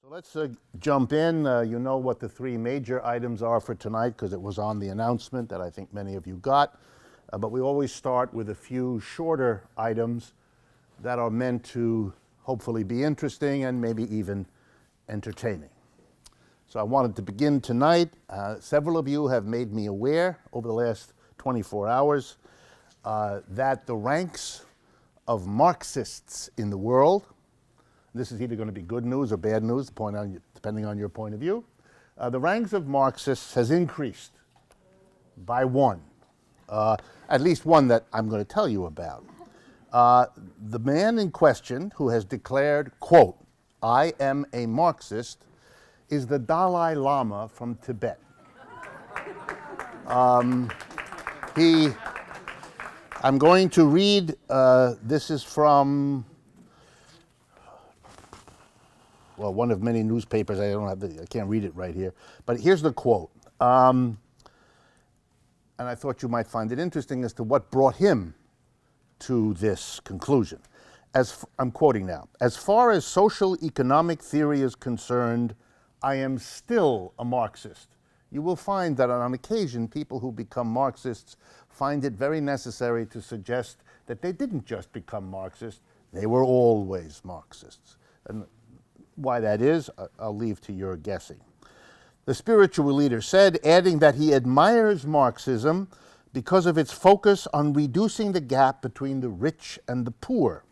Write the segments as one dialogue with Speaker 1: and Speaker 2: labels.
Speaker 1: So let's jump in. You know what the three major items are for tonight because it was on the announcement that I think many of you got. But we always start with a few shorter items that are meant to hopefully be interesting and maybe even entertaining. So I wanted to begin tonight. Several of you have made me aware over the last 24 hours that the ranks of Marxists in the world, this is either going to be good news or bad news, depending on your point of view, the ranks of Marxists has increased by one, at least one that I'm going to tell you about. The man in question who has declared, quote, "I am a Marxist," is the Dalai Lama from Tibet. I'm going to read, this is from, well, one of many newspapers. I can't read it right here, but here's the quote. And I thought you might find it interesting as to what brought him to this conclusion. I'm quoting now. "As far as social economic theory is concerned, I am still a Marxist." You will find that on occasion, people who become Marxists find it very necessary to suggest that they didn't just become Marxists, they were always Marxists. And why that is, I'll leave to your guessing. The spiritual leader said, adding that he admires Marxism because of its focus on reducing the gap between the rich and the poor.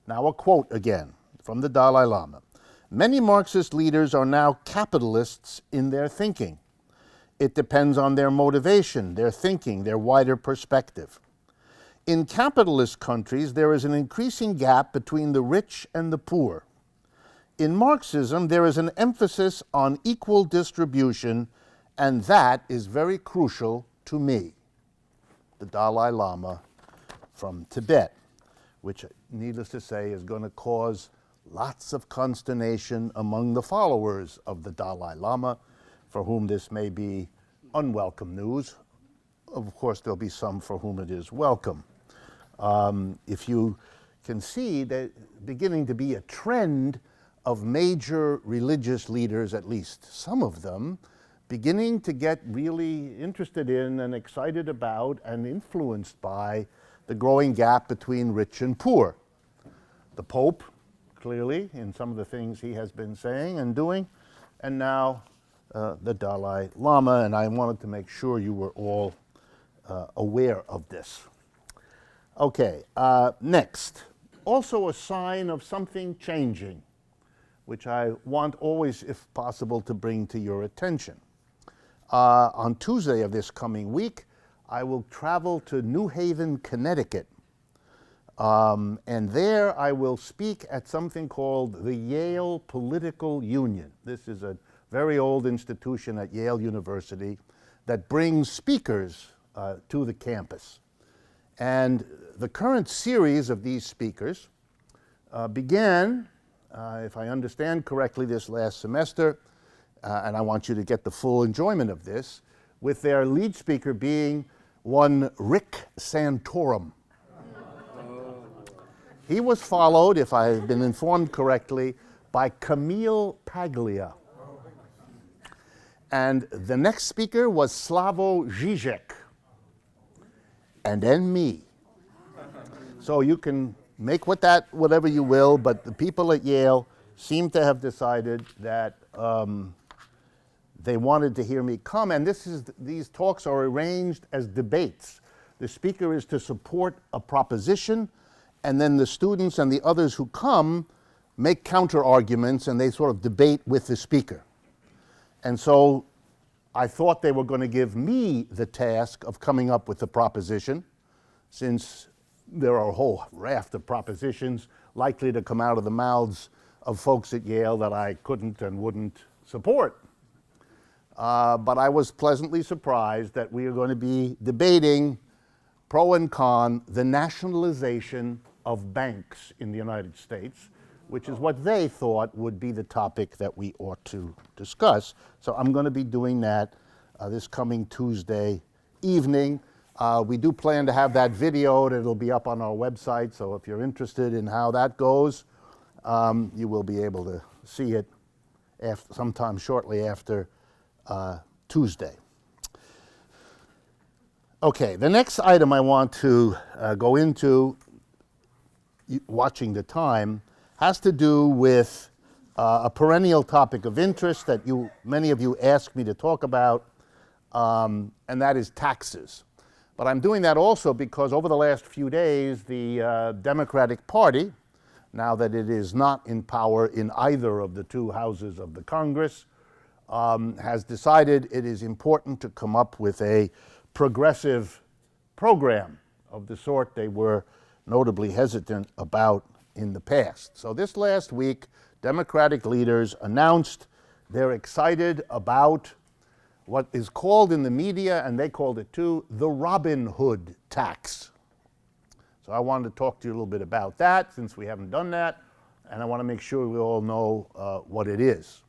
Speaker 1: Now a quote again from the Dalai Lama. "Many Marxist leaders are now capitalists in their thinking. It depends on their motivation, their thinking, their wider perspective. In capitalist countries, there is an increasing gap between the rich and the poor. In Marxism, there is an emphasis on equal distribution, and that is very crucial to me." The Dalai Lama from Tibet, which, needless to say, is going to cause lots of consternation among the followers of the Dalai Lama, for whom this may be unwelcome news. Of course, there'll be some for whom it is welcome. If you can see that beginning to be a trend of major religious leaders, at least some of them, beginning to get really interested in and excited about and influenced by the growing gap between rich and poor. The Pope, clearly, in some of the things he has been saying and doing, and now the Dalai Lama, and I wanted to make sure you were all aware of this. Okay, next, also a sign of something changing, which I want always, if possible, to bring to your attention. On Tuesday of this coming week, I will travel to New Haven, Connecticut, and there I will speak at something called the Yale Political Union. This is a very old institution at Yale University that brings speakers to the campus. And the current series of these speakers began, if I understand correctly, this last semester, and I want you to get the full enjoyment of this, with their lead speaker being one Rick Santorum. He was followed, if I have been informed correctly, by Camille Paglia. And the next speaker was Slavoj Žižek, and then me. So you can make with that whatever you will, but the people at Yale seem to have decided that they wanted to hear me come, and these talks are arranged as debates. The speaker is to support a proposition, and then the students and the others who come make counter arguments, and they sort of debate with the speaker. And so I thought they were going to give me the task of coming up with the proposition, since there are a whole raft of propositions likely to come out of the mouths of folks at Yale that I couldn't and wouldn't support. But I was pleasantly surprised that we are going to be debating pro and con the nationalization of banks in the United States, which is what they thought would be the topic that we ought to discuss. So I'm going to be doing that this coming Tuesday evening. We do plan to have that videoed. It'll be up on our website, so if you're interested in how that goes, you will be able to see it sometime shortly after Tuesday. Okay, the next item I want to go into, watching the time, has to do with a perennial topic of interest that many of you ask me to talk about, and that is taxes. But I'm doing that also because over the last few days, the Democratic Party, now that it is not in power in either of the two houses of the Congress, has decided it is important to come up with a progressive program of the sort they were notably hesitant about in the past. So this last week, Democratic leaders announced they're excited about what is called in the media, and they called it too, the Robin Hood tax. So I wanted to talk to you a little bit about that since we haven't done that, and I want to make sure we all know what it is.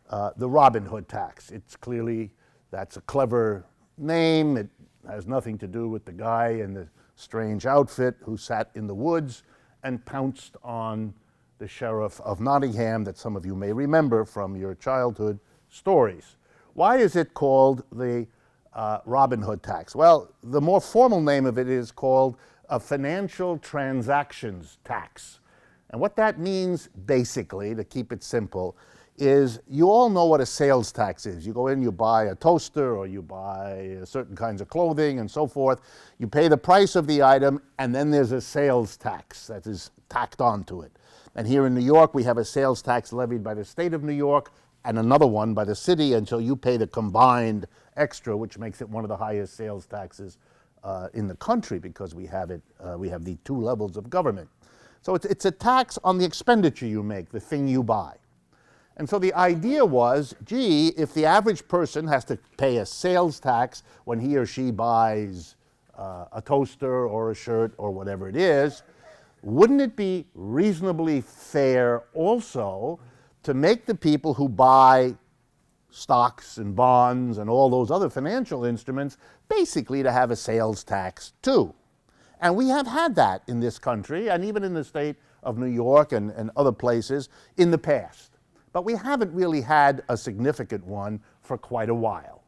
Speaker 1: The Robin Hood tax. It's clearly, that's a clever name. It has nothing to do with the guy in the strange outfit who sat in the woods and pounced on the sheriff of Nottingham that some of you may remember from your childhood stories. Why is it called the Robin Hood tax? Well, the more formal name of it is called a financial transactions tax. And what that means, basically, to keep it simple, is you all know what a sales tax is. You go in, you buy a toaster, or you buy certain kinds of clothing and so forth. You pay the price of the item, and then there's a sales tax that is tacked onto it. And here in New York, we have a sales tax levied by the state of New York and another one by the city until you pay the combined extra, which makes it one of the highest sales taxes in the country because we have the two levels of government. So it's a tax on the expenditure you make, the thing you buy. And so the idea was, gee, if the average person has to pay a sales tax when he or she buys a toaster or a shirt or whatever it is, wouldn't it be reasonably fair also to make the people who buy stocks and bonds and all those other financial instruments basically to have a sales tax too? And we have had that in this country and even in the state of New York and other places in the past. But we haven't really had a significant one for quite a while.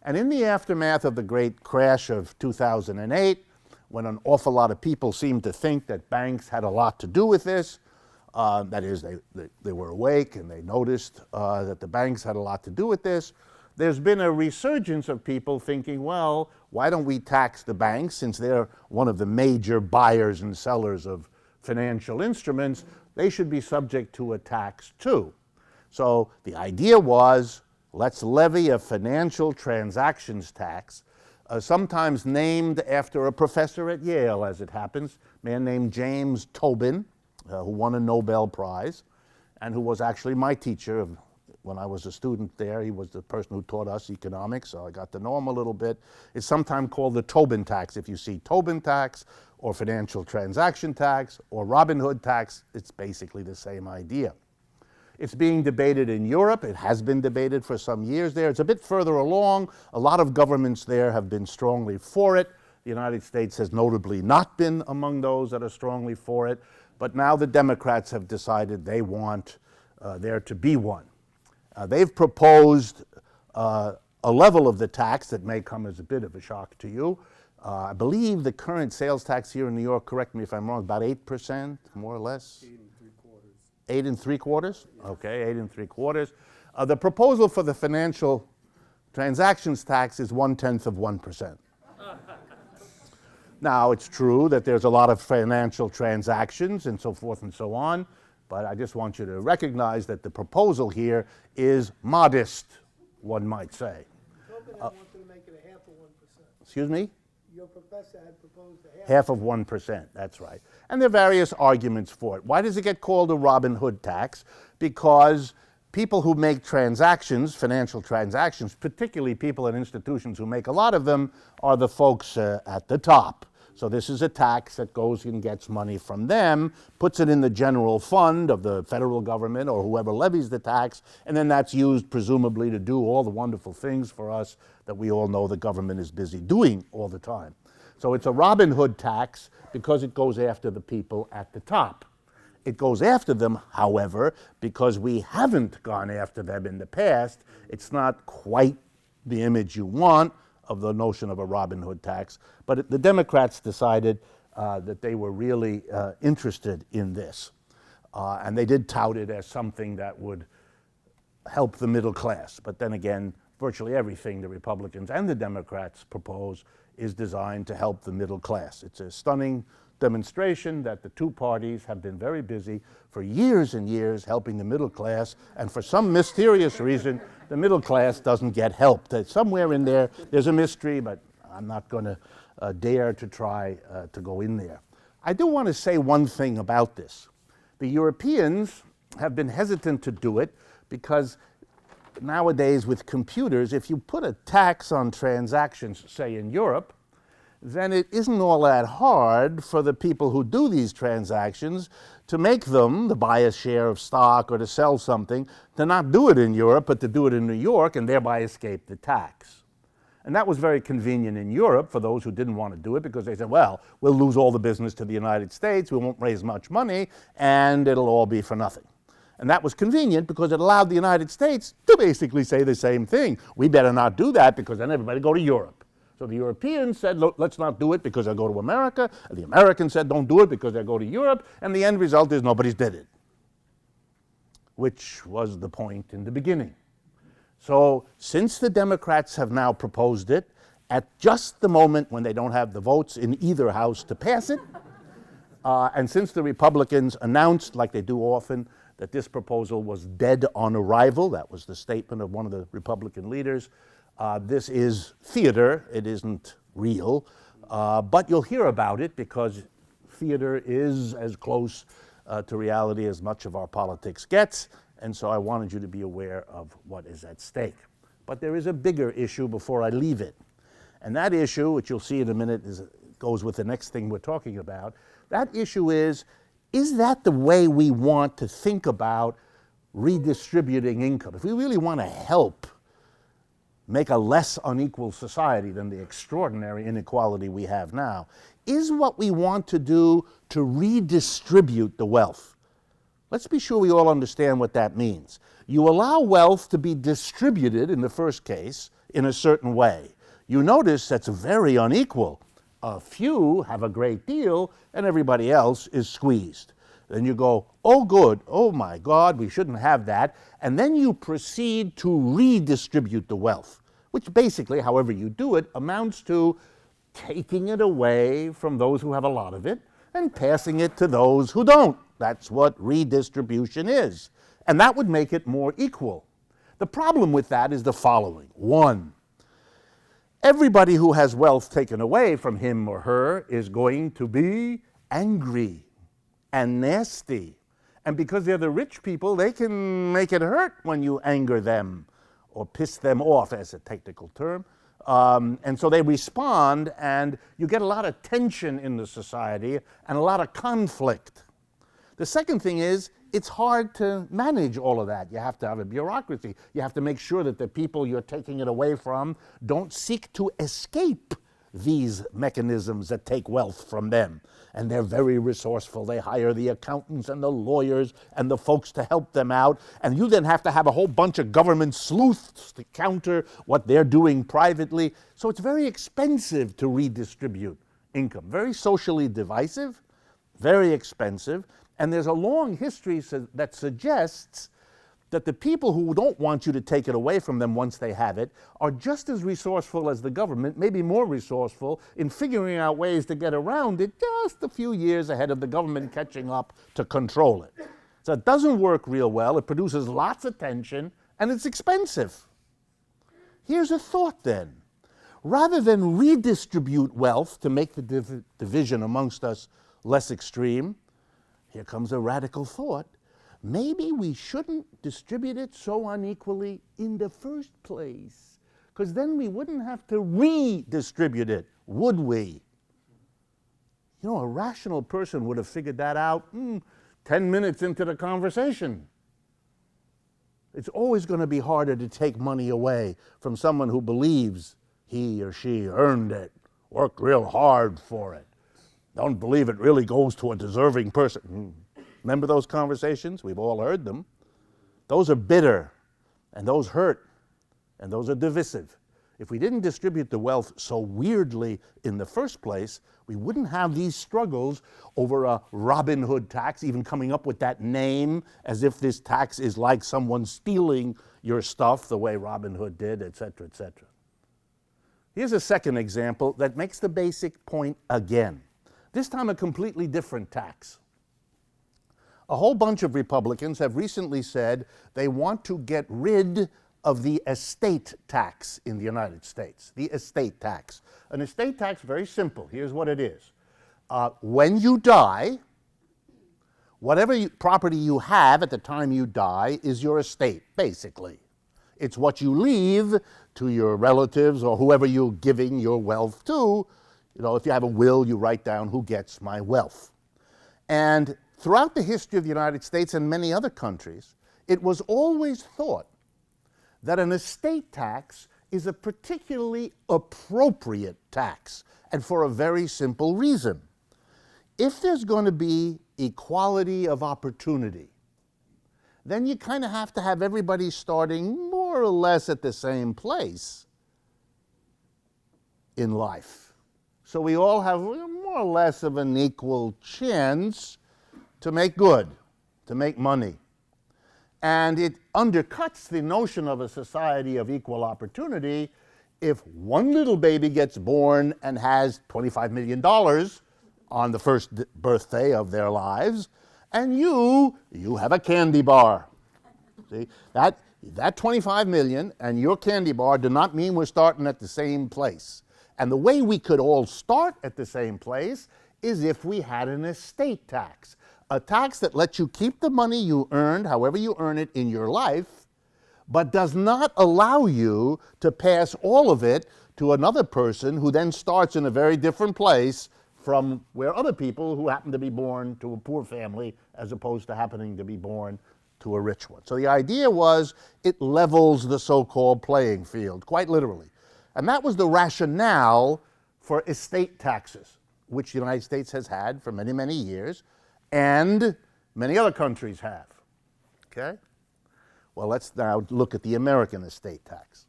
Speaker 1: And in the aftermath of the great crash of 2008, when an awful lot of people seemed to think that banks had a lot to do with this, that is, they were awake and they noticed that the banks had a lot to do with this, there's been a resurgence of people thinking, well, why don't we tax the banks since they're one of the major buyers and sellers of financial instruments? They should be subject to a tax too. So the idea was, let's levy a financial transactions tax, sometimes named after a professor at Yale, as it happens, a man named James Tobin, who won a Nobel Prize, and who was actually my teacher when I was a student there. He was the person who taught us economics, so I got to know him a little bit. It's sometimes called the Tobin tax. If you see Tobin tax, or financial transaction tax, or Robin Hood tax, it's basically the same idea. It's being debated in Europe. It has been debated for some years there. It's a bit further along. A lot of governments there have been strongly for it. The United States has notably not been among those that are strongly for it. But now the Democrats have decided they want there to be one. They've proposed a level of the tax that may come as a bit of a shock to you. I believe the current sales tax here in New York, correct me if I'm wrong, about 8%, more or less? 8 3/4? Okay, 8 3/4. The proposal for the financial transactions tax is 1/10%. Now, it's true that there's a lot of financial transactions and so forth and so on, but I just want you to recognize that the proposal here is modest, one might say.
Speaker 2: Tobin wanted to make it a half of 1%.
Speaker 1: Excuse me?
Speaker 2: Your professor had proposed a
Speaker 1: Half of 1%, that's right. And there are various arguments for it. Why does it get called a Robin Hood tax? Because people who make transactions, financial transactions, particularly people and institutions who make a lot of them, are the folks at the top. So this is a tax that goes and gets money from them, puts it in the general fund of the federal government or whoever levies the tax, and then that's used presumably to do all the wonderful things for us that we all know the government is busy doing all the time. So it's a Robin Hood tax because it goes after the people at the top. It goes after them, however, because we haven't gone after them in the past. It's not quite the image you want of the notion of a Robin Hood tax, but the Democrats decided that they were really interested in this. And they did tout it as something that would help the middle class. But then again, virtually everything the Republicans and the Democrats propose is designed to help the middle class. It's a stunning demonstration that the two parties have been very busy for years and years helping the middle class, and for some mysterious reason, the middle class doesn't get help. Somewhere in there, there's a mystery, but I'm not going to dare to try to go in there. I do want to say one thing about this. The Europeans have been hesitant to do it because nowadays with computers, if you put a tax on transactions, say in Europe, then it isn't all that hard for the people who do these transactions to make them, to buy a share of stock or to sell something, to not do it in Europe, but to do it in New York and thereby escape the tax. And that was very convenient in Europe for those who didn't want to do it because they said, well, we'll lose all the business to the United States, we won't raise much money, and it'll all be for nothing. And that was convenient because it allowed the United States to basically say the same thing. We better not do that because then everybody go to Europe. So the Europeans said, look, let's not do it because they'll go to America. And the Americans said, don't do it because they'll go to Europe. And the end result is nobody's did it, which was the point in the beginning. So since the Democrats have now proposed it, at just the moment when they don't have the votes in either house to pass it, and since the Republicans announced, like they do often, that this proposal was dead on arrival, that was the statement of one of the Republican leaders, this is theater, it isn't real, but you'll hear about it because theater is as close to reality as much of our politics gets, and so I wanted you to be aware of what is at stake. But there is a bigger issue before I leave it, and that issue, which you'll see in a minute, goes with the next thing we're talking about. That issue is that the way we want to think about redistributing income? If we really want to help make a less unequal society than the extraordinary inequality we have now, is what we want to do to redistribute the wealth. Let's be sure we all understand what that means. You allow wealth to be distributed, in the first case, in a certain way. You notice that's very unequal. A few have a great deal, and everybody else is squeezed. Then you go, oh good, oh my God, we shouldn't have that. And then you proceed to redistribute the wealth, which basically, however you do it, amounts to taking it away from those who have a lot of it and passing it to those who don't. That's what redistribution is. And that would make it more equal. The problem with that is the following. One, everybody who has wealth taken away from him or her is going to be angry and nasty. And because they're the rich people, they can make it hurt when you anger them or piss them off, as a technical term. And so they respond, and you get a lot of tension in the society and a lot of conflict. The second thing is, it's hard to manage all of that. You have to have a bureaucracy. You have to make sure that the people you're taking it away from don't seek to escape these mechanisms that take wealth from them. And they're very resourceful. They hire the accountants and the lawyers and the folks to help them out. And you then have to have a whole bunch of government sleuths to counter what they're doing privately. So it's very expensive to redistribute income. Very socially divisive, very expensive. And there's a long history that suggests that the people who don't want you to take it away from them once they have it are just as resourceful as the government, maybe more resourceful, in figuring out ways to get around it just a few years ahead of the government catching up to control it. So it doesn't work real well, it produces lots of tension, and it's expensive. Here's a thought then. Rather than redistribute wealth to make the division amongst us less extreme, here comes a radical thought. Maybe we shouldn't distribute it so unequally in the first place, because then we wouldn't have to redistribute it, would we? You know, a rational person would have figured that out 10 minutes into the conversation. It's always going to be harder to take money away from someone who believes he or she earned it, worked real hard for it. Don't believe it really goes to a deserving person. Remember those conversations? We've all heard them. Those are bitter, and those hurt, and those are divisive. If we didn't distribute the wealth so weirdly in the first place, we wouldn't have these struggles over a Robin Hood tax, even coming up with that name, as if this tax is like someone stealing your stuff the way Robin Hood did, etc., etc. Here's a second example that makes the basic point again. This time a completely different tax. A whole bunch of Republicans have recently said they want to get rid of the estate tax in the United States. The estate tax. An estate tax, very simple. Here's what it is. When you die, whatever property you have at the time you die is your estate, basically. It's what you leave to your relatives or whoever you're giving your wealth to. You know, if you have a will, you write down who gets my wealth. And throughout the history of the United States and many other countries, it was always thought that an estate tax is a particularly appropriate tax, and for a very simple reason. If there's going to be equality of opportunity, then you kind of have to have everybody starting more or less at the same place in life. So we all have more or less of an equal chance to make good, to make money. And it undercuts the notion of a society of equal opportunity if one little baby gets born and has $25 million on the first birthday of their lives, and you have a candy bar. See, that 25 million and your candy bar do not mean we're starting at the same place. And the way we could all start at the same place is if we had an estate tax. A tax that lets you keep the money you earned, however you earn it in your life, but does not allow you to pass all of it to another person who then starts in a very different place from where other people who happen to be born to a poor family as opposed to happening to be born to a rich one. So the idea was it levels the so-called playing field, quite literally. And that was the rationale for estate taxes, which the United States has had for many, many years, and many other countries have. Okay? Well, let's now look at the American estate tax.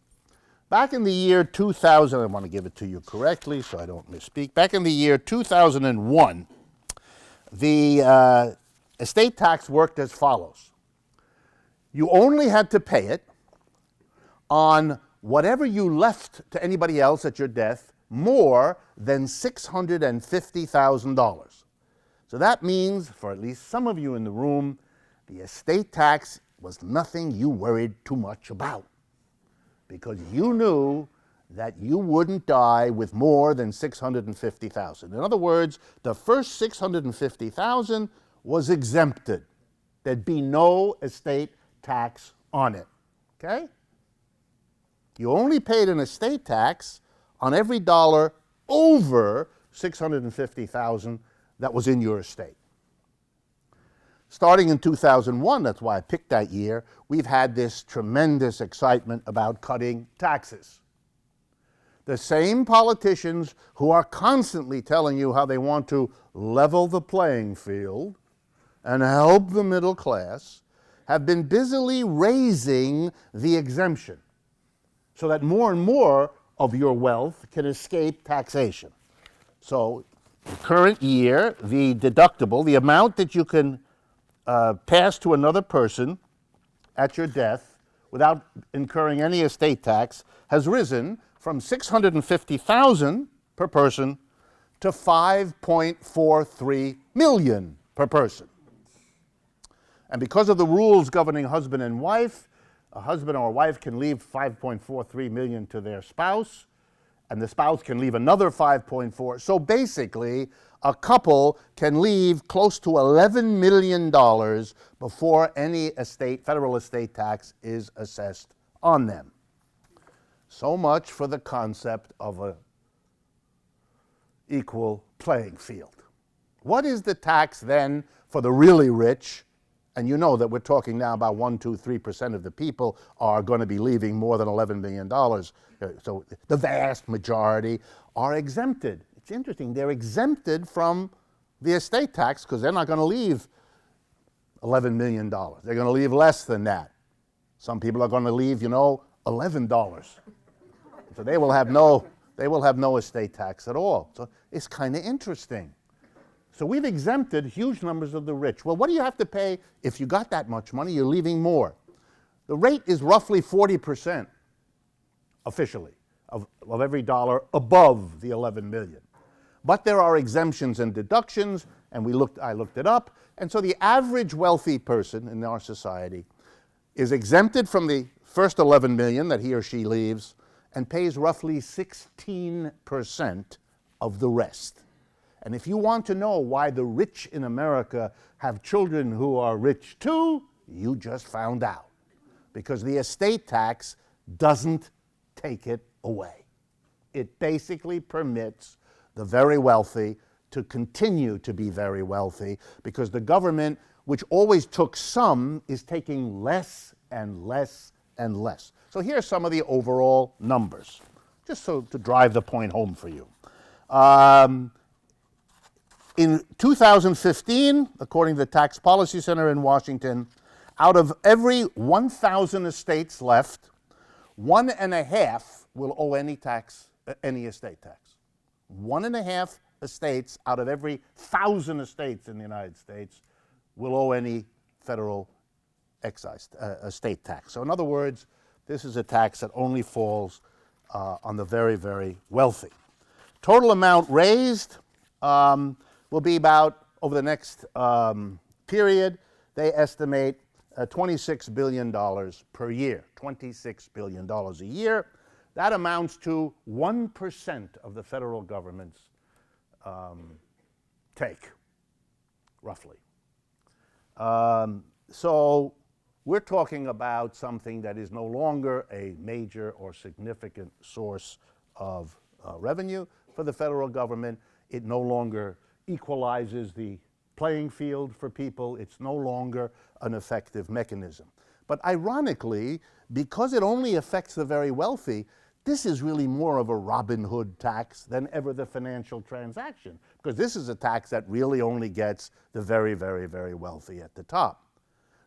Speaker 1: Back in the year 2000, I want to give it to you correctly so I don't misspeak. Back in the year 2001, the estate tax worked as follows. You only had to pay it on whatever you left to anybody else at your death more than $650,000. So that means, for at least some of you in the room, the estate tax was nothing you worried too much about, because you knew that you wouldn't die with more than $650,000. In other words, the first $650,000 was exempted. There'd be no estate tax on it. Okay? You only paid an estate tax on every dollar over $650,000 that was in your estate. Starting in 2001, that's why I picked that year, we've had this tremendous excitement about cutting taxes. The same politicians who are constantly telling you how they want to level the playing field and help the middle class have been busily raising the exemption so that more and more of your wealth can escape taxation. So, the current year, the deductible, the amount that you can pass to another person at your death without incurring any estate tax, has risen from $650,000 per person to $5.43 million per person. And because of the rules governing husband and wife, a husband or a wife can leave $5.43 million to their spouse, and the spouse can leave another 5.4. So basically, a couple can leave close to $11 million before any federal estate tax is assessed on them. So much for the concept of an equal playing field. What is the tax then for the really rich? And you know that we're talking now about 1%, 2%, 3% of the people are going to be leaving more than $11 million. So the vast majority are exempted. It's interesting, they're exempted from the estate tax because they're not going to leave $11 million. They're going to leave less than that. Some people are going to leave, $11. So they will have no estate tax at all. So it's kind of interesting. So we've exempted huge numbers of the rich. Well, what do you have to pay if you got that much money? You're leaving more. The rate is roughly 40% officially of every dollar above the 11 million. But there are exemptions and deductions, and I looked it up. And so the average wealthy person in our society is exempted from the first 11 million that he or she leaves and pays roughly 16% of the rest. And if you want to know why the rich in America have children who are rich too, you just found out. Because the estate tax doesn't take it away. It basically permits the very wealthy to continue to be very wealthy because the government, which always took some, is taking less and less and less. So here's some of the overall numbers, just so to drive the point home for you. In 2015, according to the Tax Policy Center in Washington, out of every 1,000 estates left, 1.5 will owe any estate tax. 1.5 estates out of every 1,000 estates in the United States will owe any federal excise estate tax. So in other words, this is a tax that only falls on the very, very wealthy. Total amount raised will be about, over the next period, they estimate $26 billion per year, $26 billion a year. That amounts to 1% of the federal government's take, roughly. So we're talking about something that is no longer a major or significant source of revenue for the federal government. It no longer equalizes the playing field for people. It's no longer an effective mechanism. But ironically, because it only affects the very wealthy, this is really more of a Robin Hood tax than ever the financial transaction, because this is a tax that really only gets the very, very, very wealthy at the top.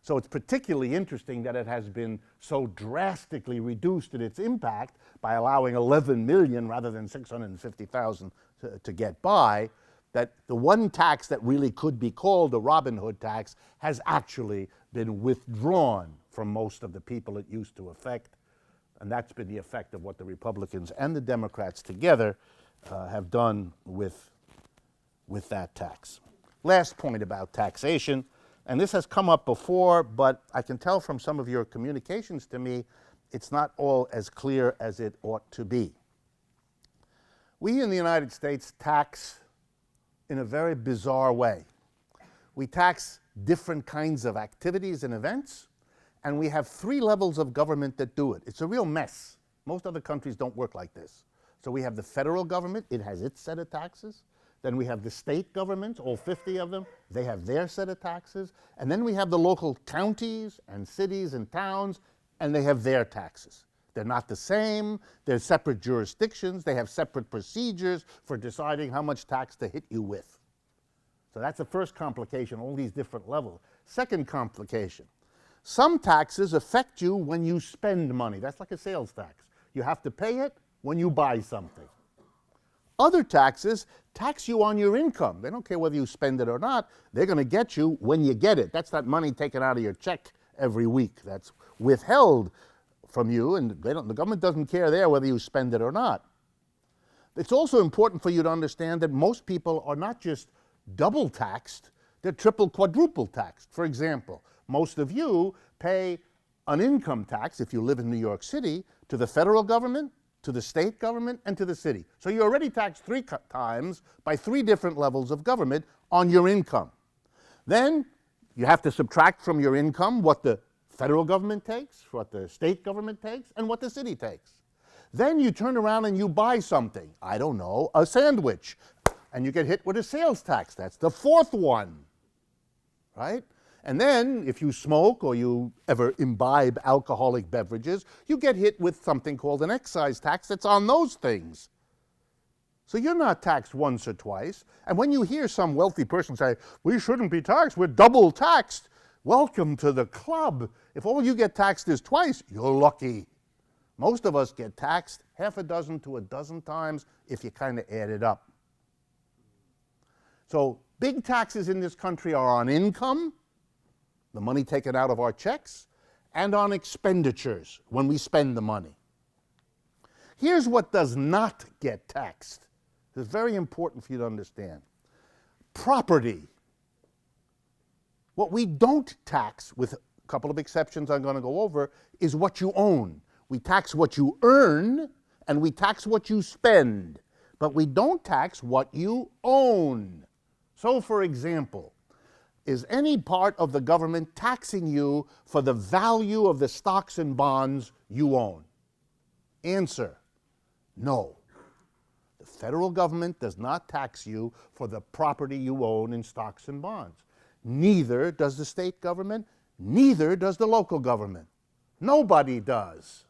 Speaker 1: So it's particularly interesting that it has been so drastically reduced in its impact by allowing 11 million rather than 650,000 to get by, that the one tax that really could be called a Robin Hood tax has actually been withdrawn from most of the people it used to affect. And that's been the effect of what the Republicans and the Democrats together have done with that tax. Last point about taxation, and this has come up before, but I can tell from some of your communications to me, it's not all as clear as it ought to be. We in the United States tax in a very bizarre way. We tax different kinds of activities and events, and we have 3 levels of government that do it. It's a real mess. Most other countries don't work like this. So we have the federal government, it has its set of taxes. Then we have the state governments, all 50 of them, they have their set of taxes. And then we have the local counties and cities and towns, and they have their taxes. They're not the same, they're separate jurisdictions, they have separate procedures for deciding how much tax to hit you with. So that's the first complication, all these different levels. Second complication, some taxes affect you when you spend money. That's like a sales tax. You have to pay it when you buy something. Other taxes tax you on your income. They don't care whether you spend it or not. They're going to get you when you get it. That's that money taken out of your check every week. That's withheld from you, and the government doesn't care there whether you spend it or not. It's also important for you to understand that most people are not just double taxed, they're triple, quadruple taxed. For example, most of you pay an income tax, if you live in New York City, to the federal government, to the state government, and to the city. So you're already taxed 3 times by 3 different levels of government on your income. Then you have to subtract from your income what the federal government takes, what the state government takes, and what the city takes. Then you turn around and you buy something, I don't know, a sandwich, and you get hit with a sales tax. That's the 4th one, right? And then if you smoke or you ever imbibe alcoholic beverages, you get hit with something called an excise tax that's on those things. So you're not taxed once or twice. And when you hear some wealthy person say, we shouldn't be taxed, we're double taxed, Welcome to the club. If all you get taxed is twice, you're lucky. Most of us get taxed half a dozen to a dozen times if you kind of add it up. So big taxes in this country are on income, the money taken out of our checks, and on expenditures, when we spend the money. Here's what does not get taxed. It's very important for you to understand. Property. What we don't tax, with a couple of exceptions I'm going to go over, is what you own. We tax what you earn, and we tax what you spend, but we don't tax what you own. So, for example, is any part of the government taxing you for the value of the stocks and bonds you own? Answer, no. The federal government does not tax you for the property you own in stocks and bonds. Neither does the state government, neither does the local government. Nobody does.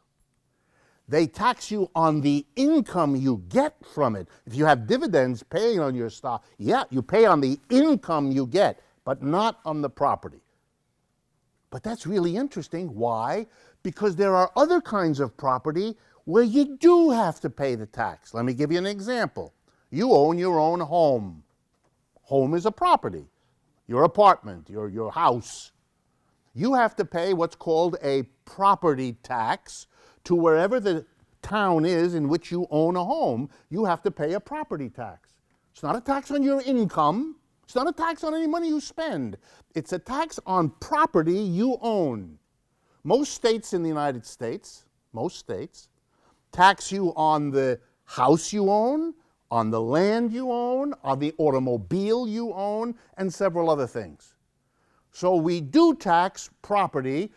Speaker 1: They tax you on the income you get from it. If you have dividends paying on your stock, yeah, you pay on the income you get, but not on the property. But that's really interesting. Why? Because there are other kinds of property where you do have to pay the tax. Let me give you an example. You own your own home. Home is a property. Your apartment, your house. You have to pay what's called a property tax to wherever the town is in which you own a home. You have to pay a property tax. It's not a tax on your income. It's not a tax on any money you spend. It's a tax on property you own. Most states in the United States, most states, tax you on the house you own, on the land you own, on the automobile you own, and several other things. So we do tax property,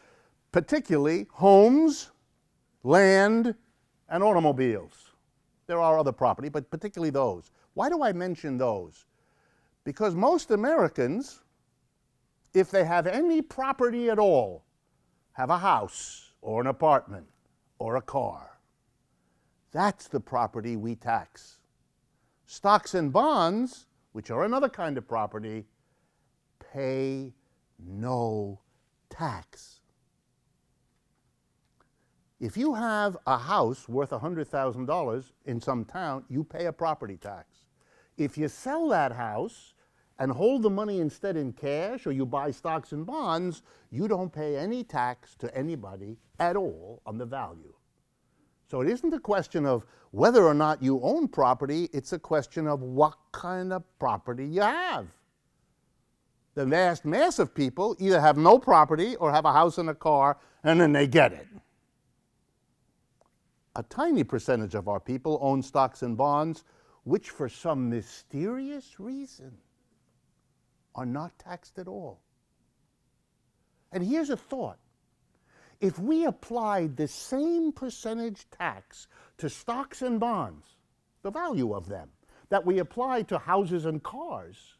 Speaker 1: particularly homes, land, and automobiles. There are other property, but particularly those. Why do I mention those? Because most Americans, if they have any property at all, have a house or an apartment or a car. That's the property we tax. Stocks and bonds, which are another kind of property, pay no tax. If you have a house worth $100,000 in some town, you pay a property tax. If you sell that house and hold the money instead in cash, or you buy stocks and bonds, you don't pay any tax to anybody at all on the value. So it isn't a question of whether or not you own property, it's a question of what kind of property you have. The vast mass of people either have no property or have a house and a car, and then they get it. A tiny percentage of our people own stocks and bonds, which for some mysterious reason are not taxed at all. And here's a thought. If we applied the same percentage tax to stocks and bonds, the value of them, that we apply to houses and cars,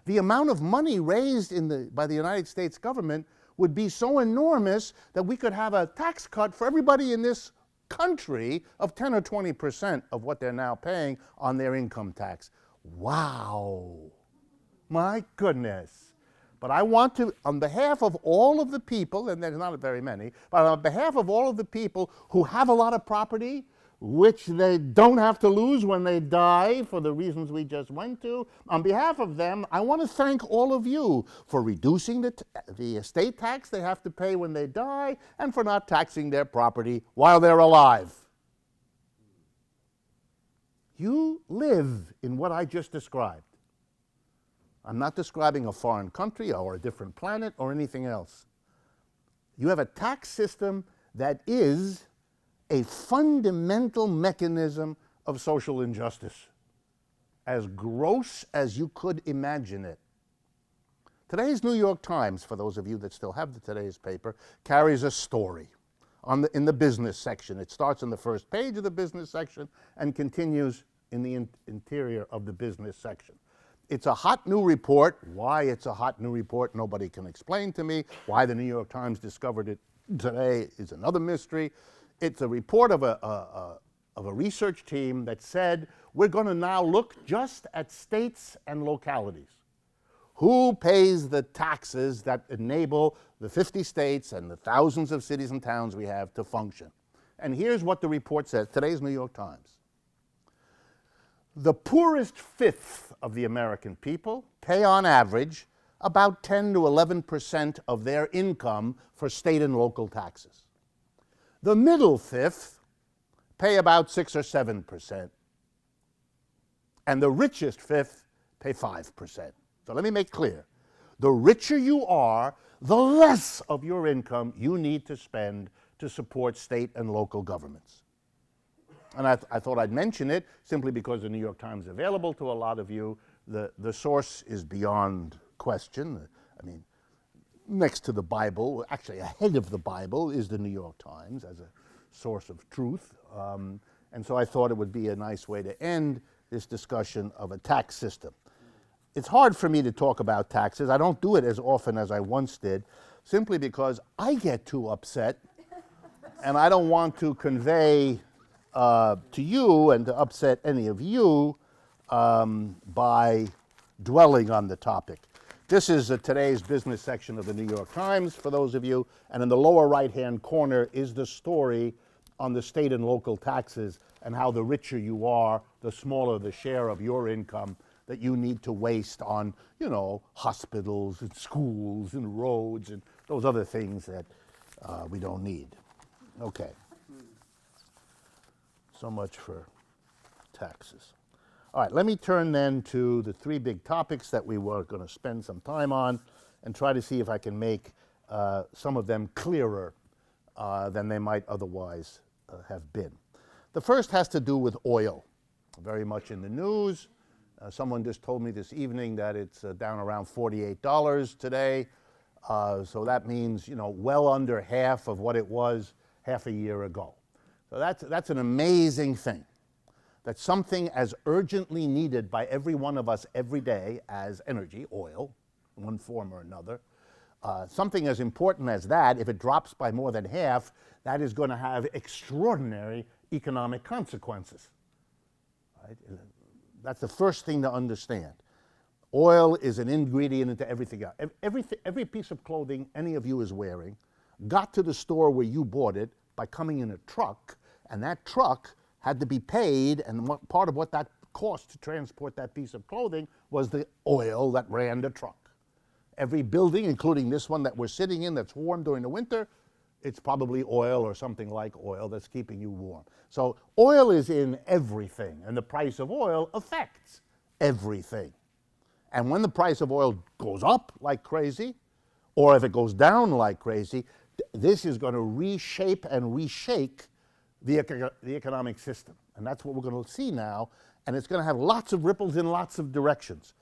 Speaker 1: the amount of money raised by the United States government would be so enormous that we could have a tax cut for everybody in this country of 10 or 20% of what they're now paying on their income tax. Wow. My goodness. But I want to, on behalf of all of the people, and there's not very many, but on behalf of all of the people who have a lot of property, which they don't have to lose when they die for the reasons we just went to, on behalf of them, I want to thank all of you for reducing the estate tax they have to pay when they die and for not taxing their property while they're alive. You live in what I just described. I'm not describing a foreign country or a different planet or anything else. You have a tax system that is a fundamental mechanism of social injustice, as gross as you could imagine it. Today's New York Times, for those of you that still have today's paper, carries a story in the business section. It starts on the first page of the business section and continues in the interior of the business section. It's a hot new report. Why it's a hot new report, nobody can explain to me. Why the New York Times discovered it today is another mystery. It's a report of a research team that said, we're going to now look just at states and localities. Who pays the taxes that enable the 50 states and the thousands of cities and towns we have to function? And here's what the report says, today's New York Times. The poorest fifth of the American people pay on average about 10 to 11% of their income for state and local taxes. The middle fifth pay about 6 or 7%. And the richest fifth pay 5%. So let me make clear. The richer you are, the less of your income you need to spend to support state and local governments. And I thought I'd mention it simply because the New York Times is available to a lot of you. The source is beyond question. I mean, next to the Bible, actually ahead of the Bible, is the New York Times as a source of truth. And so I thought it would be a nice way to end this discussion of a tax system. It's hard for me to talk about taxes. I don't do it as often as I once did, simply because I get too upset, and I don't want to convey to you and to upset any of you by dwelling on the topic. This is today's business section of the New York Times, for those of you, and in the lower right-hand corner is the story on the state and local taxes and how the richer you are, the smaller the share of your income that you need to waste on, you know, hospitals and schools and roads and those other things that we don't need. Okay. So much for taxes. All right, let me turn then to the three big topics that we were going to spend some time on and try to see if I can make some of them clearer than they might otherwise have been. The first has to do with oil, very much in the news. Someone just told me this evening that it's down around $48 today. So that means, you know, well under half of what it was half a year ago. So that's an amazing thing. That something as urgently needed by every one of us every day as energy, oil, in one form or another, something as important as that, if it drops by more than half, that is going to have extraordinary economic consequences. Right? That's the first thing to understand. Oil is an ingredient into everything else. Every piece of clothing any of you is wearing got to the store where you bought it by coming in a truck, and that truck had to be paid, and part of what that cost to transport that piece of clothing was the oil that ran the truck. Every building, including this one that we're sitting in that's warm during the winter, it's probably oil or something like oil that's keeping you warm. So oil is in everything, and the price of oil affects everything. And when the price of oil goes up like crazy, or if it goes down like crazy, this is going to reshape and reshake the economic system. And that's what we're going to see now, and it's going to have lots of ripples in lots of directions.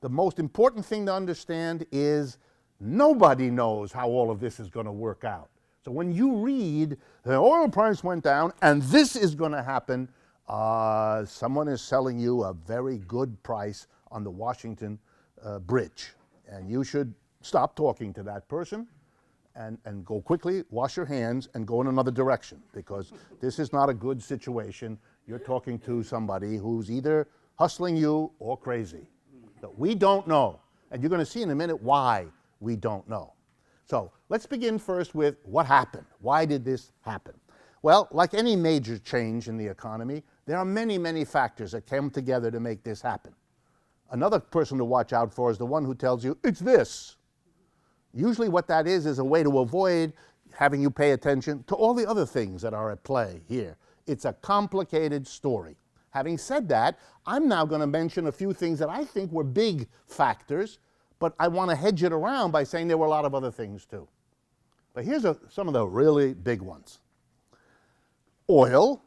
Speaker 1: The most important thing to understand is nobody knows how all of this is going to work out. So when you read the oil price went down and this is going to happen, someone is selling you a very good price on the Washington Bridge. And you should stop talking to that person and go quickly, wash your hands, and go in another direction, because this is not a good situation. You're talking to somebody who's either hustling you or crazy. But we don't know, and you're going to see in a minute why we don't know. So let's begin first with what happened. Why did this happen? Well, like any major change in the economy, there are many, many factors that come together to make this happen. Another person to watch out for is the one who tells you, it's this. Usually what that is a way to avoid having you pay attention to all the other things that are at play here. It's a complicated story. Having said that, I'm now going to mention a few things that I think were big factors, but I want to hedge it around by saying there were a lot of other things too. But here's some of the really big ones. Oil,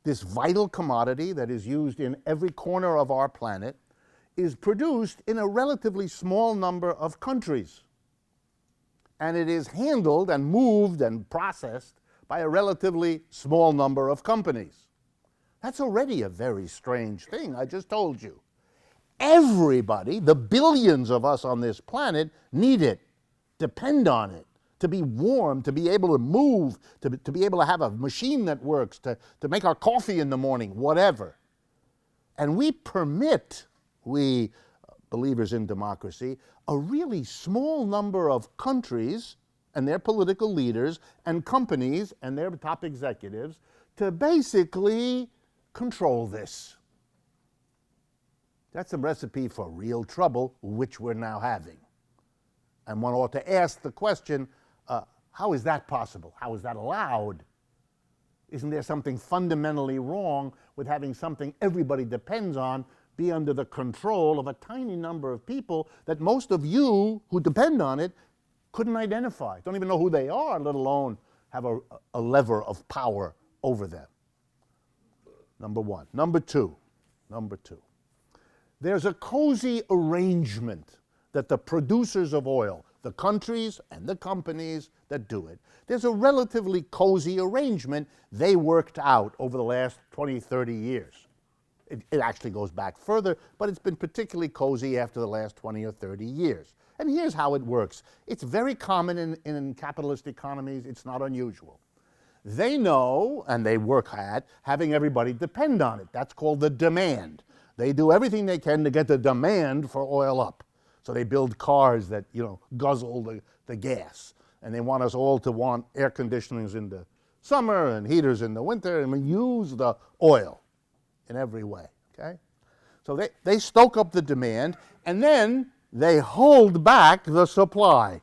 Speaker 1: this vital commodity that is used in every corner of our planet, is produced in a relatively small number of countries. And it is handled and moved and processed by a relatively small number of companies. That's already a very strange thing, I just told you. Everybody, the billions of us on this planet, need it, depend on it, to be warm, to be able to move, to be able to have a machine that works, to make our coffee in the morning, whatever. And we believers in democracy, a really small number of countries and their political leaders and companies and their top executives to basically control this. That's a recipe for real trouble, which we're now having. And one ought to ask the question, how is that possible? How is that allowed? Isn't there something fundamentally wrong with having something everybody depends on be under the control of a tiny number of people that most of you who depend on it couldn't identify, don't even know who they are, let alone have a lever of power over them? Number one. Number two, there's a cozy arrangement that the producers of oil, the countries and the companies that do it, there's a relatively cozy arrangement they worked out over the last 20, 30 years. It actually goes back further, but it's been particularly cozy after the last 20 or 30 years. And here's how it works. It's very common in capitalist economies. It's not unusual. They know, and they work at, having everybody depend on it. That's called the demand. They do everything they can to get the demand for oil up. So they build cars that, guzzle the gas. And they want us all to want air conditionings in the summer and heaters in the winter, and we use the oil in every way, okay? So they stoke up the demand, and then they hold back the supply.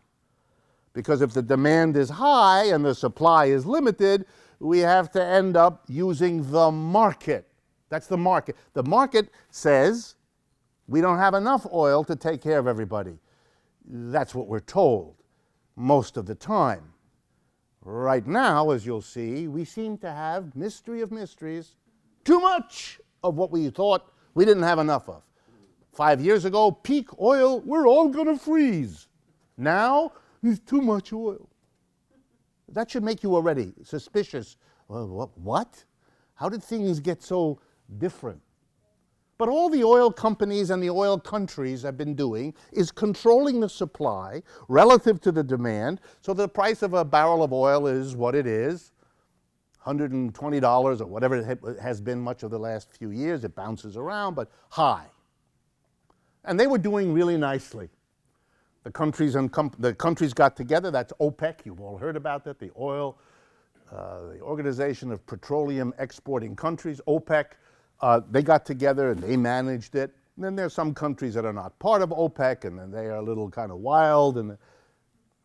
Speaker 1: Because if the demand is high and the supply is limited, we have to end up using the market. That's the market. The market says we don't have enough oil to take care of everybody. That's what we're told most of the time. Right now, as you'll see, we seem to have, mystery of mysteries, too much of what we thought we didn't have enough of. 5 years ago, peak oil, we're all going to freeze. Now, there's too much oil. That should make you already suspicious. Well, what? How did things get so different? But all the oil companies and the oil countries have been doing is controlling the supply relative to the demand, so the price of a barrel of oil is what it is, $120 or whatever it has been much of the last few years. It bounces around, but high. And they were doing really nicely. The countries got together. That's OPEC. You've all heard about that. The Organization of Petroleum Exporting Countries, OPEC. They got together and they managed it. And then there's some countries that are not part of OPEC, and then they are a little kind of wild.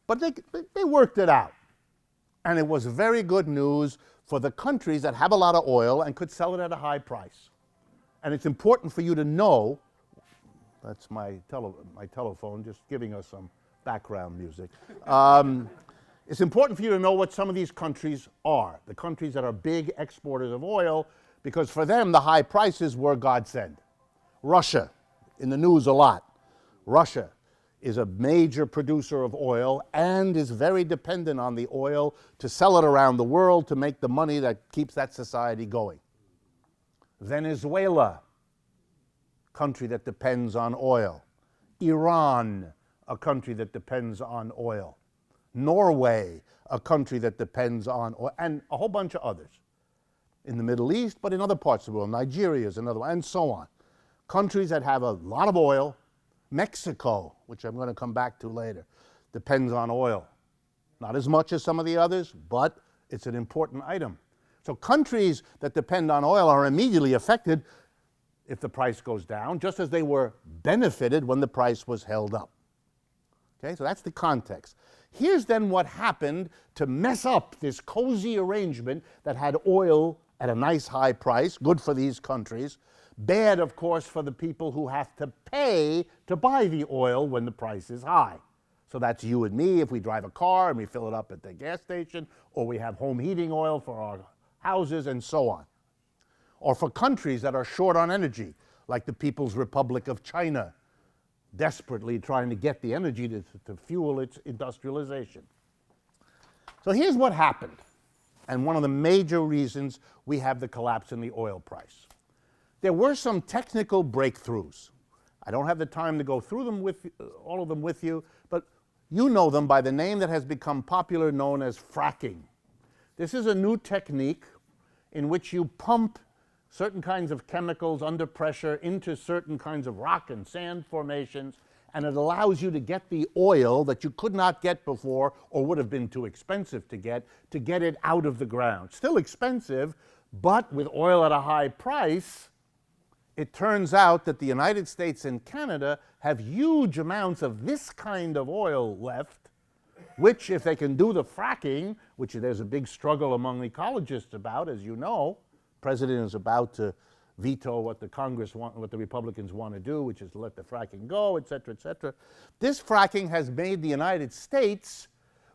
Speaker 1: But they worked it out. And it was very good news for the countries that have a lot of oil and could sell it at a high price. And it's important for you to know. That's my telephone just giving us some background music. It's important for you to know what some of these countries are, the countries that are big exporters of oil, because for them the high prices were godsend. Russia, in the news a lot. Russia is a major producer of oil and is very dependent on the oil to sell it around the world to make the money that keeps that society going. Venezuela, country that depends on oil. Iran, a country that depends on oil. Norway, a country that depends on oil, and a whole bunch of others. In the Middle East, but in other parts of the world. Nigeria is another one, and so on. Countries that have a lot of oil. Mexico, which I'm going to come back to later, depends on oil. Not as much as some of the others, but it's an important item. So countries that depend on oil are immediately affected if the price goes down, just as they were benefited when the price was held up. Okay, so that's the context. Here's then what happened to mess up this cozy arrangement that had oil at a nice high price, good for these countries, bad, of course, for the people who have to pay to buy the oil when the price is high. So that's you and me if we drive a car and we fill it up at the gas station, or we have home heating oil for our houses and so on. Or for countries that are short on energy, like the People's Republic of China, desperately trying to get the energy to fuel its industrialization. So here's what happened, and one of the major reasons we have the collapse in the oil price. There were some technical breakthroughs. I don't have the time to go through them all of them with you, but you know them by the name that has become popular, known as fracking. This is a new technique in which you pump certain kinds of chemicals under pressure into certain kinds of rock and sand formations, and it allows you to get the oil that you could not get before or would have been too expensive to get it out of the ground. Still expensive, but with oil at a high price, it turns out that the United States and Canada have huge amounts of this kind of oil left, which if they can do the fracking, which there's a big struggle among ecologists about, as you know, the president is about to veto what the Republicans want to do, which is to let the fracking go, et cetera, et cetera. This fracking has made the United States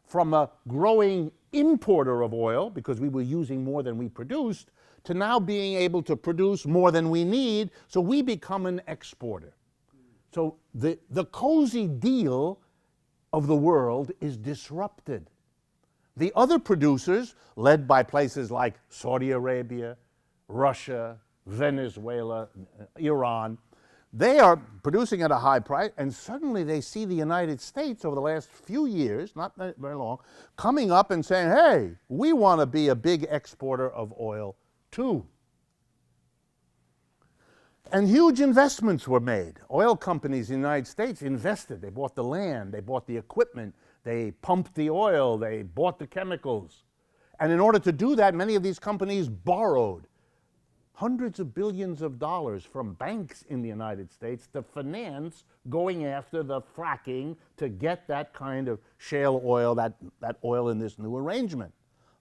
Speaker 1: from a growing importer of oil, because we were using more than we produced, to now being able to produce more than we need, so we become an exporter. So the cozy deal of the world is disrupted. The other producers, led by places like Saudi Arabia, Russia, Venezuela, Iran, they are producing at a high price, and suddenly they see the United States over the last few years, not very long, coming up and saying, hey, we want to be a big exporter of oil too. And huge investments were made. Oil companies in the United States invested. They bought the land, they bought the equipment, they pumped the oil, they bought the chemicals. And in order to do that, many of these companies borrowed hundreds of billions of dollars from banks in the United States to finance going after the fracking to get that kind of shale oil, that oil in this new arrangement.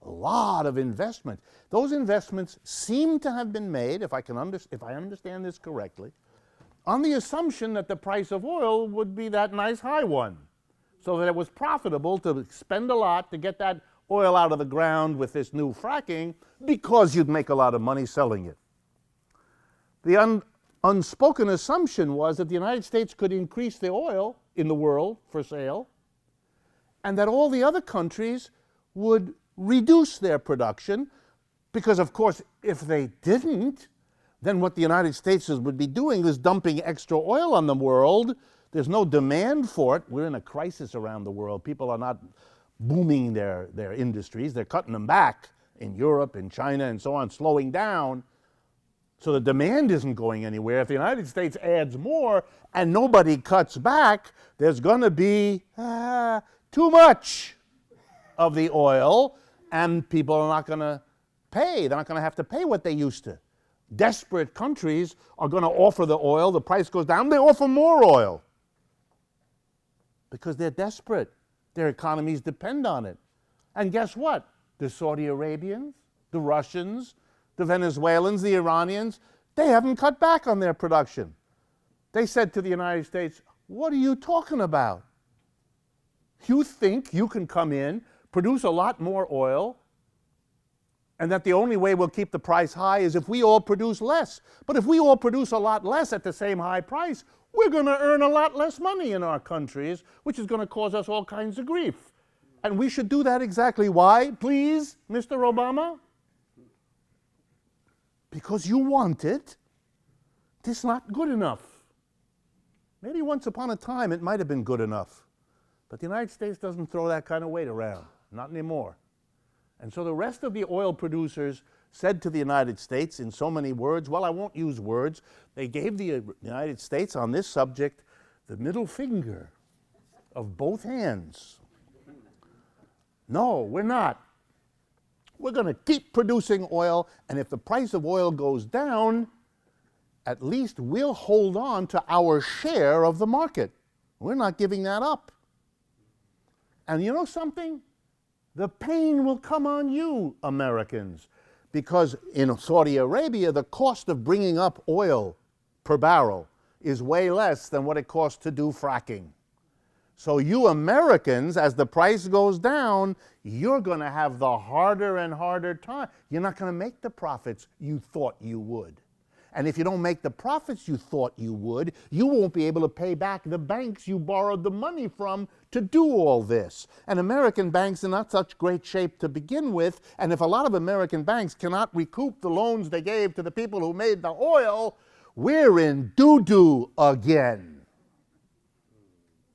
Speaker 1: A lot of investment. Those investments seem to have been made, if I understand this correctly, on the assumption that the price of oil would be that nice high one, so that it was profitable to spend a lot to get that oil out of the ground with this new fracking, because you'd make a lot of money selling it. The unspoken assumption was that the United States could increase the oil in the world for sale, and that all the other countries would reduce their production, because of course if they didn't, then what the United States would be doing is dumping extra oil on the world. There's no demand for it. We're in a crisis around the world. People are not booming their industries. They're cutting them back in Europe, in China, and so on, slowing down. So the demand isn't going anywhere. If the United States adds more and nobody cuts back, there's going to be too much of the oil, and people are not going to pay. They're not going to have to pay what they used to. Desperate countries are going to offer the oil. The price goes down. They offer more oil because they're desperate. Their economies depend on it. And guess what? The Saudi Arabians, the Russians, the Venezuelans, the Iranians, they haven't cut back on their production. They said to the United States, what are you talking about? You think you can come in, produce a lot more oil, and that the only way we'll keep the price high is if we all produce less. But if we all produce a lot less at the same high price, we're going to earn a lot less money in our countries, which is going to cause us all kinds of grief. And we should do that exactly. Why, please, Mr. Obama? Because you want it. This is not good enough. Maybe once upon a time it might have been good enough. But the United States doesn't throw that kind of weight around. Not anymore. And so the rest of the oil producers said to the United States in so many words, well, I won't use words, they gave the United States on this subject the middle finger of both hands. No, we're not. We're going to keep producing oil, and if the price of oil goes down, at least we'll hold on to our share of the market. We're not giving that up. And you know something? The pain will come on you, Americans, because in Saudi Arabia, the cost of bringing up oil per barrel is way less than what it costs to do fracking. So you Americans, as the price goes down, you're going to have the harder and harder time. You're not going to make the profits you thought you would. And if you don't make the profits you thought you would, you won't be able to pay back the banks you borrowed the money from to do all this. And American banks are not such great shape to begin with, and if a lot of American banks cannot recoup the loans they gave to the people who made the oil, we're in doo-doo again.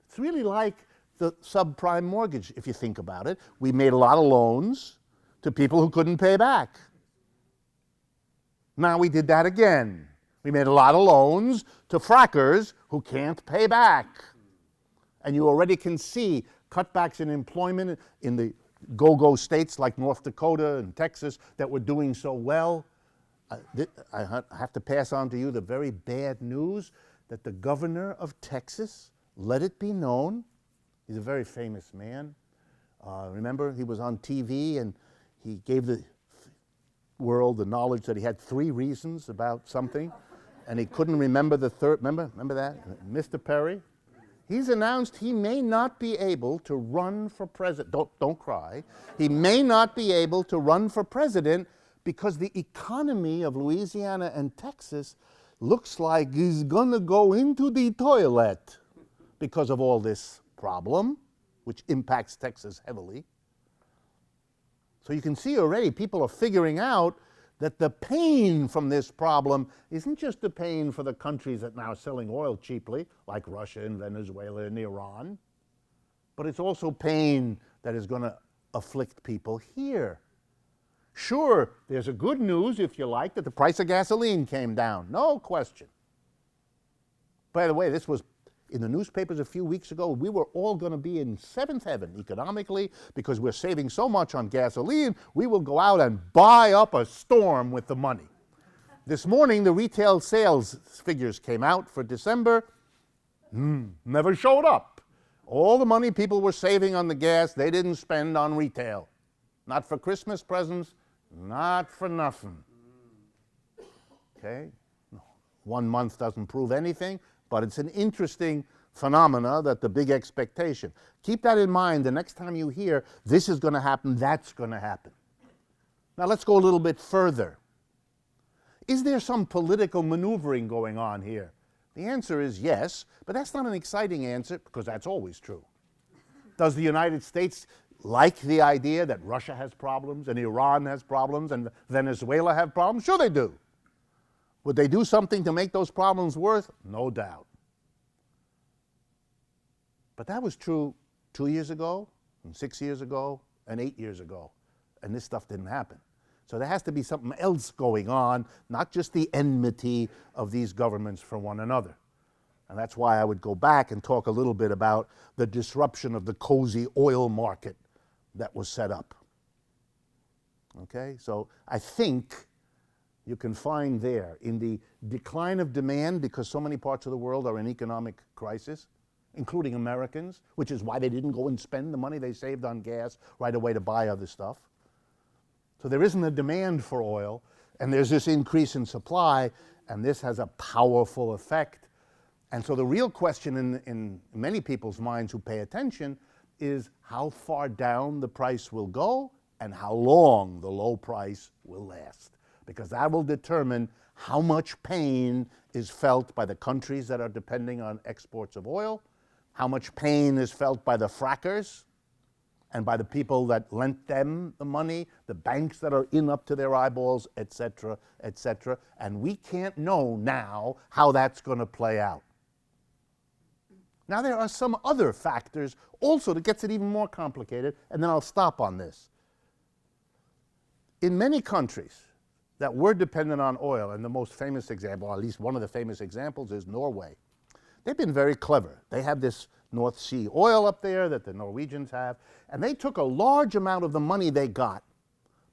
Speaker 1: It's really like the subprime mortgage, if you think about it. We made a lot of loans to people who couldn't pay back. Now we did that again. We made a lot of loans to frackers who can't pay back. And you already can see cutbacks in employment in the go-go states like North Dakota and Texas that were doing so well. I have to pass on to you the very bad news that the governor of Texas let it be known. He's a very famous man. Remember, he was on TV and he gave the world the knowledge that he had 3 reasons about something, and he couldn't remember the third. Remember that? Mr. Perry? He's announced he may not be able to run for president. Don't cry. He may not be able to run for president because the economy of Louisiana and Texas looks like it's going to go into the toilet because of all this problem, which impacts Texas heavily. So you can see already people are figuring out that the pain from this problem isn't just the pain for the countries that now are selling oil cheaply, like Russia and Venezuela and Iran, but it's also pain that is going to afflict people here. Sure, there's a good news, if you like, that the price of gasoline came down. No question. By the way, this was in the newspapers a few weeks ago. We were all going to be in seventh heaven economically because we're saving so much on gasoline, we will go out and buy up a storm with the money. This morning, the retail sales figures came out for December. Never showed up. All the money people were saving on the gas, they didn't spend on retail. Not for Christmas presents, not for nothing. Okay? 1 month doesn't prove anything, but it's an interesting phenomena that the big expectation. Keep that in mind the next time you hear this is going to happen, that's going to happen. Now let's go a little bit further. Is there some political maneuvering going on here? The answer is yes, but that's not an exciting answer because that's always true. Does the United States like the idea that Russia has problems and Iran has problems and Venezuela have problems? Sure they do. Would they do something to make those problems worse? No doubt. But that was true 2 years ago, and 6 years ago, and 8 years ago, and this stuff didn't happen. So there has to be something else going on, not just the enmity of these governments for one another. And that's why I would go back and talk a little bit about the disruption of the cozy oil market that was set up. Okay, so I think you can find there in the decline of demand because so many parts of the world are in economic crisis, including Americans, which is why they didn't go and spend the money they saved on gas right away to buy other stuff. So there isn't a demand for oil, and there's this increase in supply, and this has a powerful effect. And so the real question in many people's minds who pay attention is how far down the price will go and how long the low price will last, because that will determine how much pain is felt by the countries that are depending on exports of oil, how much pain is felt by the frackers and by the people that lent them the money, the banks that are in up to their eyeballs, et cetera, et cetera. And we can't know now how that's going to play out. Now there are some other factors also that gets it even more complicated, and then I'll stop on this. In many countries that were dependent on oil, and the most famous example, or at least one of the famous examples, is Norway. They've been very clever. They have this North Sea oil up there that the Norwegians have, and they took a large amount of the money they got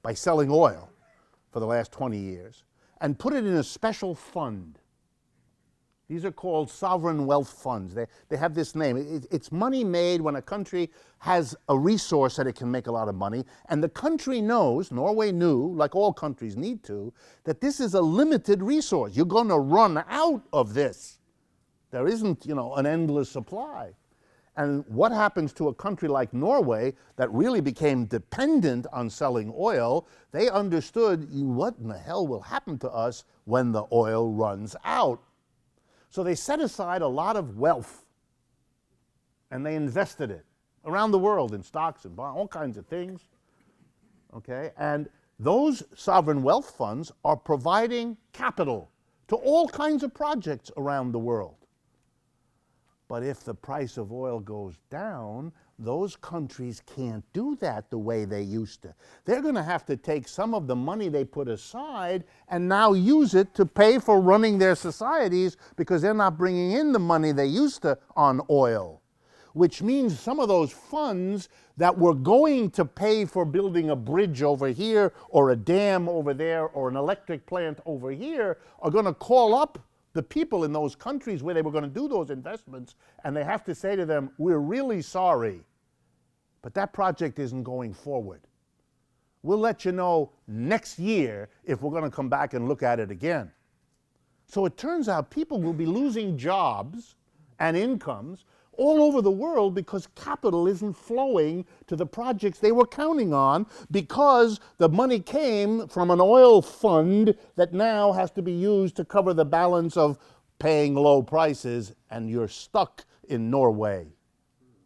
Speaker 1: by selling oil for the last 20 years and put it in a special fund. These are called sovereign wealth funds. They have this name. It's money made when a country has a resource that it can make a lot of money, and the country knows, Norway knew, like all countries need to, that this is a limited resource. You're going to run out of this. There isn't, an endless supply. And what happens to a country like Norway that really became dependent on selling oil? They understood what in the hell will happen to us when the oil runs out. So they set aside a lot of wealth and they invested it around the world in stocks and bonds, all kinds of things. Okay, and those sovereign wealth funds are providing capital to all kinds of projects around the world. But if the price of oil goes down, Those countries can't do that the way they used to. They're going to have to take some of the money they put aside and now use it to pay for running their societies because they're not bringing in the money they used to on oil. Which means some of those funds that were going to pay for building a bridge over here or a dam over there or an electric plant over here are going to call up the people in those countries where they were going to do those investments, and they have to say to them, we're really sorry, but that project isn't going forward. We'll let you know next year if we're going to come back and look at it again. So it turns out people will be losing jobs and incomes all over the world because capital isn't flowing to the projects they were counting on because the money came from an oil fund that now has to be used to cover the balance of paying low prices, and you're stuck in Norway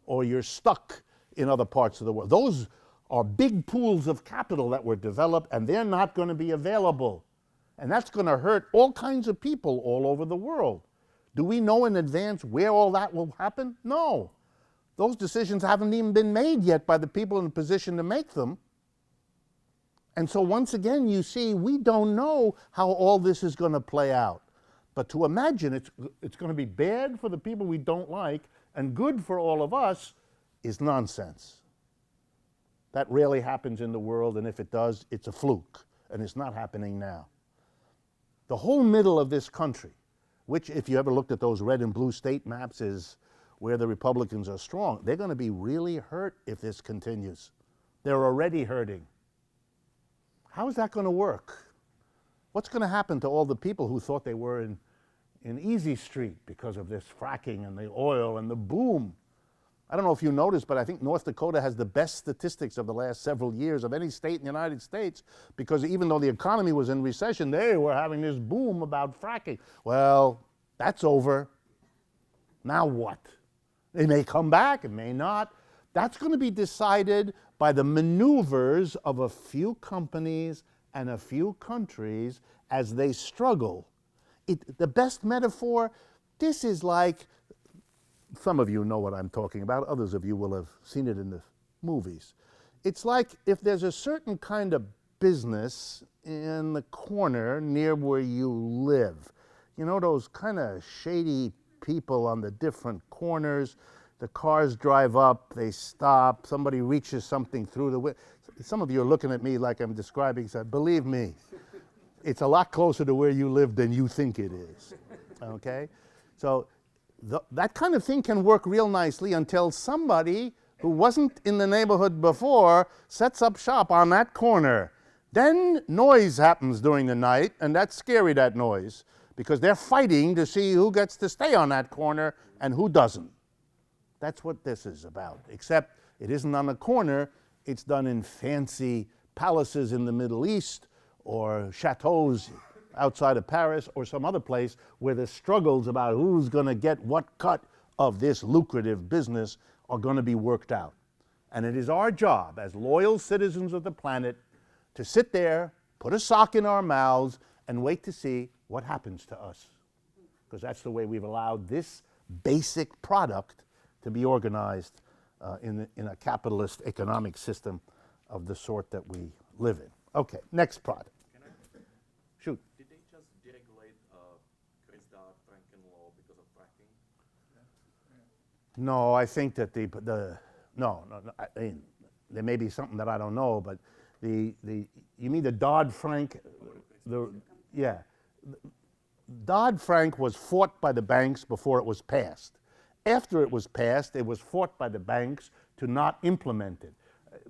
Speaker 1: or you're stuck in other parts of the world. Those are big pools of capital that were developed, and they're not going to be available. And that's going to hurt all kinds of people all over the world. Do we know in advance where all that will happen? No. Those decisions haven't even been made yet by the people in a position to make them. And so once again, you see, we don't know how all this is going to play out. But to imagine it's going to be bad for the people we don't like and good for all of us is nonsense. That rarely happens in the world, and if it does, it's a fluke, and it's not happening now. The whole middle of this country, which, if you ever looked at those red and blue state maps, is where the Republicans are strong. They're going to be really hurt if this continues. They're already hurting. How is that going to work? What's going to happen to all the people who thought they were in easy street because of this fracking and the oil and the boom? I don't know if you noticed, but I think North Dakota has the best statistics of the last several years of any state in the United States, because even though the economy was in recession, they were having this boom about fracking. Well, that's over. Now what? It may come back, it may not. That's going to be decided by the maneuvers of a few companies and a few countries as they struggle. The best metaphor, this is like, some of you know what I'm talking about, others of you will have seen it in the movies. It's like if there's a certain kind of business in the corner near where you live. You know, those kind of shady people on the different corners. The cars drive up, they stop, somebody reaches something through the window. Some of you are looking at me like I'm describing something. Believe me, it's a lot closer to where you live than you think it is, okay? So that kind of thing can work real nicely until somebody who wasn't in the neighborhood before sets up shop on that corner. Then noise happens during the night, and that's scary, that noise, because they're fighting to see who gets to stay on that corner and who doesn't. That's what this is about, except it isn't on the corner, it's done in fancy palaces in the Middle East or chateaus outside of Paris or some other place where the struggles about who's going to get what cut of this lucrative business are going to be worked out. And it is our job as loyal citizens of the planet to sit there, put a sock in our mouths, and wait to see what happens to us. Because that's the way we've allowed this basic product to be organized in a capitalist economic system of the sort that we live in. Okay, next product. Shoot.
Speaker 3: Did they just deregulate Chris Dodd-Franken law because of fracking?
Speaker 1: No, I think that no, I mean, there may be something that I don't know, but you mean the Dodd-Frank, yeah. Dodd-Frank was fought by the banks before it was passed. After it was passed, it was fought by the banks to not implement it.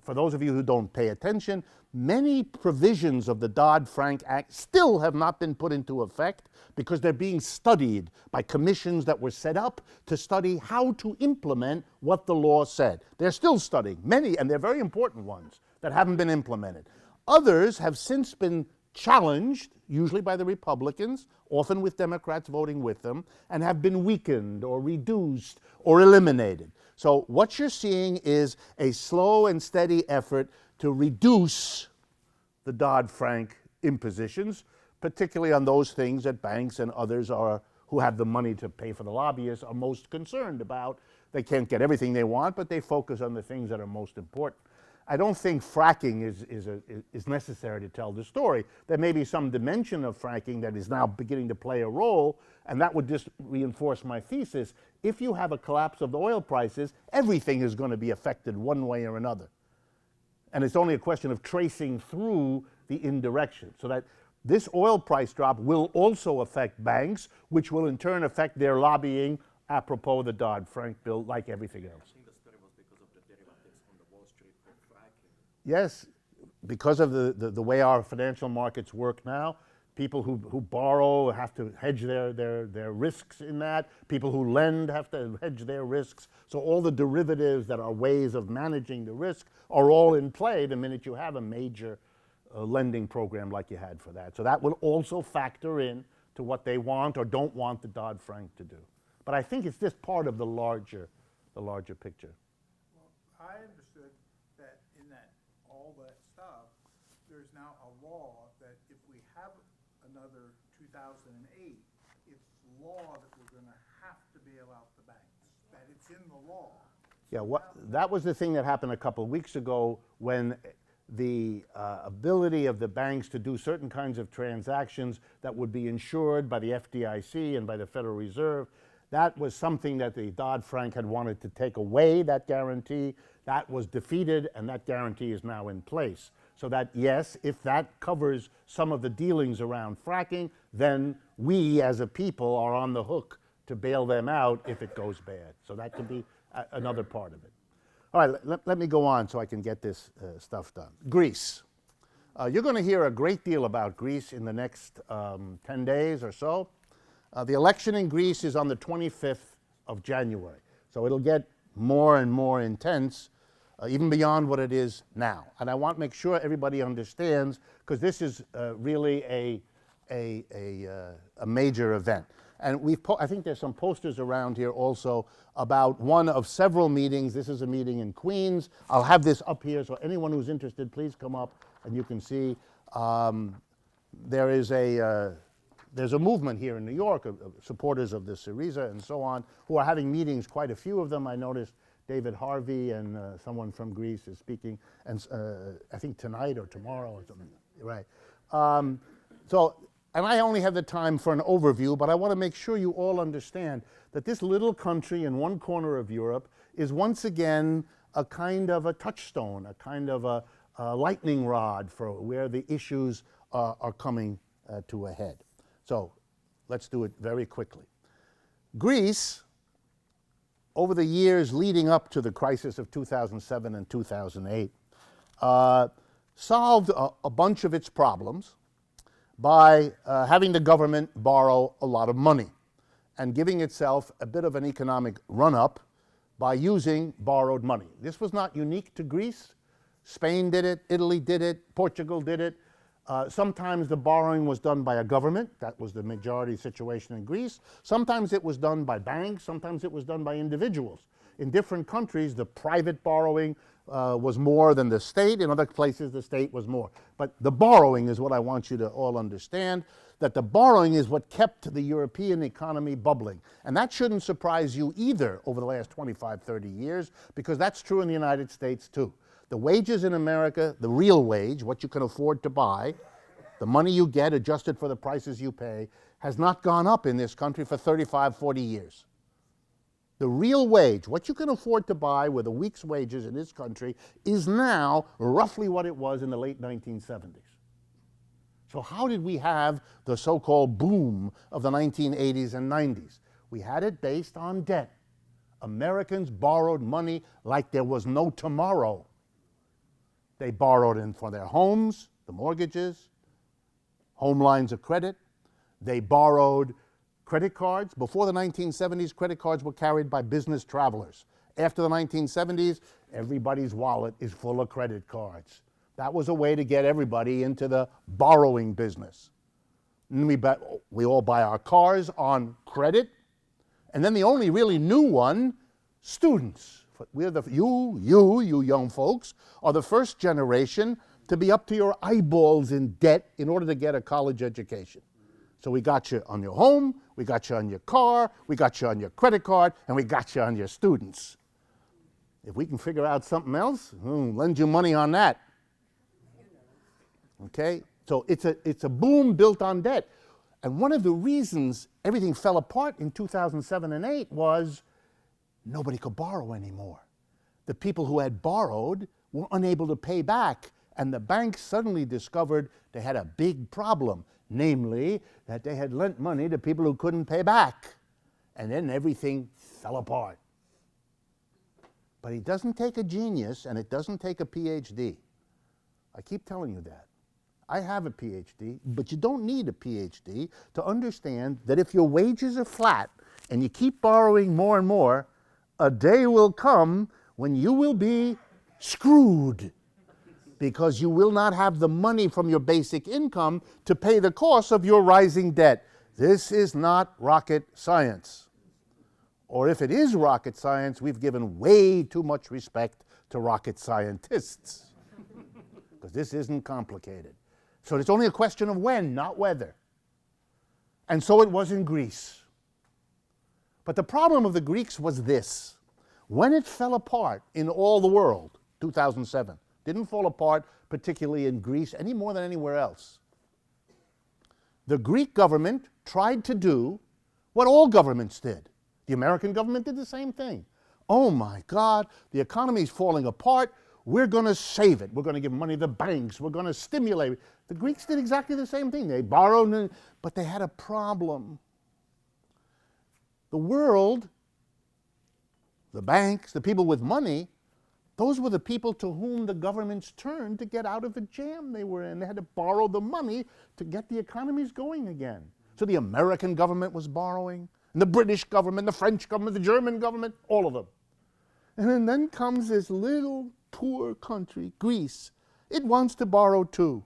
Speaker 1: For those of you who don't pay attention, many provisions of the Dodd-Frank Act still have not been put into effect because they're being studied by commissions that were set up to study how to implement what the law said. They're still studying many, and they're very important ones, that haven't been implemented. Others have since been challenged, usually by the Republicans, often with Democrats voting with them, and have been weakened or reduced or eliminated. So what you're seeing is a slow and steady effort to reduce the Dodd-Frank impositions, particularly on those things that banks and others who have the money to pay for the lobbyists are most concerned about, They can't get everything they want, but they focus on the things that are most important. I don't think fracking is necessary to tell the story. There may be some dimension of fracking that is now beginning to play a role, and that would just reinforce my thesis. If you have a collapse of the oil prices, everything is going to be affected one way or another. And it's only a question of tracing through the indirection, so that this oil price drop will also affect banks, which will in turn affect their lobbying apropos the Dodd-Frank bill, like everything else.
Speaker 3: I think the story was because of the derivatives on the Wall Street for fracking.
Speaker 1: Yes, because of the way our financial markets work now, people who borrow have to hedge their risks in that. People who lend have to hedge their risks. So all the derivatives that are ways of managing the risk are all in play the minute you have a major lending program like you had for that. So that will also factor in to what they want or don't want the Dodd-Frank to do. But I think it's just part of the larger picture.
Speaker 4: Well, I understood that in that all that stuff, there's now a law that if we have another 2008, it's law that we're going to have to bail out the banks, that it's in the law.
Speaker 1: Yeah, that was the thing that happened a couple of weeks ago when the ability of the banks to do certain kinds of transactions that would be insured by the FDIC and by the Federal Reserve. That was something that the Dodd-Frank had wanted to take away, that guarantee. That was defeated, and that guarantee is now in place. So that, yes, if that covers some of the dealings around fracking, then we as a people are on the hook to bail them out if it goes bad. So that could be another part of it. All right, let me go on so I can get this stuff done. Greece. You're going to hear a great deal about Greece in the next 10 days or so. The election in Greece is on the 25th of January, so it'll get more and more intense, even beyond what it is now. And I want to make sure everybody understands, because this is really a major event. And I think there's some posters around here also about one of several meetings. This is a meeting in Queens. I'll have this up here, so anyone who's interested, please come up and you can see. There's a movement here in New York of supporters of the Syriza and so on, who are having meetings, quite a few of them. I noticed David Harvey and someone from Greece is speaking, and I think tonight or tomorrow or something, right. And I only have the time for an overview, but I want to make sure you all understand that this little country in one corner of Europe is once again a kind of a touchstone, a kind of a lightning rod for where the issues are coming to a head. So let's do it very quickly. Greece, over the years leading up to the crisis of 2007 and 2008, solved a bunch of its problems by having the government borrow a lot of money and giving itself a bit of an economic run-up by using borrowed money. This was not unique to Greece. Spain did it, Italy did it, Portugal did it. Sometimes the borrowing was done by a government. That was the majority situation in Greece. Sometimes it was done by banks. Sometimes it was done by individuals. In different countries, the private borrowing was more than the state. In other places, the state was more. But the borrowing is what I want you to all understand, that the borrowing is what kept the European economy bubbling. And that shouldn't surprise you either over the last 25, 30 years, because that's true in the United States too. The wages in America, the real wage, what you can afford to buy, the money you get adjusted for the prices you pay, has not gone up in this country for 35, 40 years. The real wage, what you can afford to buy with a week's wages in this country, is now roughly what it was in the late 1970s. So how did we have the so-called boom of the 1980s and 90s? We had it based on debt. Americans borrowed money like there was no tomorrow. They borrowed in for their homes, the mortgages, home lines of credit. They borrowed credit cards. Before the 1970s, credit cards were carried by business travelers. After the 1970s, everybody's wallet is full of credit cards. That was a way to get everybody into the borrowing business. And we all buy our cars on credit. And then the only really new one, students. You young folks, are the first generation to be up to your eyeballs in debt in order to get a college education. So we got you on your home, we got you on your car, we got you on your credit card, and we got you on your students. If we can figure out something else, lend you money on that. Okay? So it's a boom built on debt. And one of the reasons everything fell apart in 2007 and 8 was nobody could borrow anymore. The people who had borrowed were unable to pay back, and the banks suddenly discovered they had a big problem, namely that they had lent money to people who couldn't pay back. And then everything fell apart. But it doesn't take a genius, and it doesn't take a PhD. I keep telling you that. I have a PhD, but you don't need a PhD to understand that if your wages are flat and you keep borrowing more and more, a day will come when you will be screwed because you will not have the money from your basic income to pay the cost of your rising debt. This is not rocket science. Or if it is rocket science, we've given way too much respect to rocket scientists because this isn't complicated. So it's only a question of when, not whether. And so it was in Greece. But the problem of the Greeks was this. When it fell apart in all the world, 2007, didn't fall apart particularly in Greece any more than anywhere else. The Greek government tried to do what all governments did. The American government did the same thing. Oh my God, the economy's falling apart. We're going to save it. We're going to give money to the banks. We're going to stimulate it. The Greeks did exactly the same thing. They borrowed, but they had a problem. The world, the banks, the people with money, those were the people to whom the governments turned to get out of the jam they were in. They had to borrow the money to get the economies going again. So the American government was borrowing, and the British government, the French government, the German government, all of them. And then comes this little poor country, Greece. It wants to borrow too.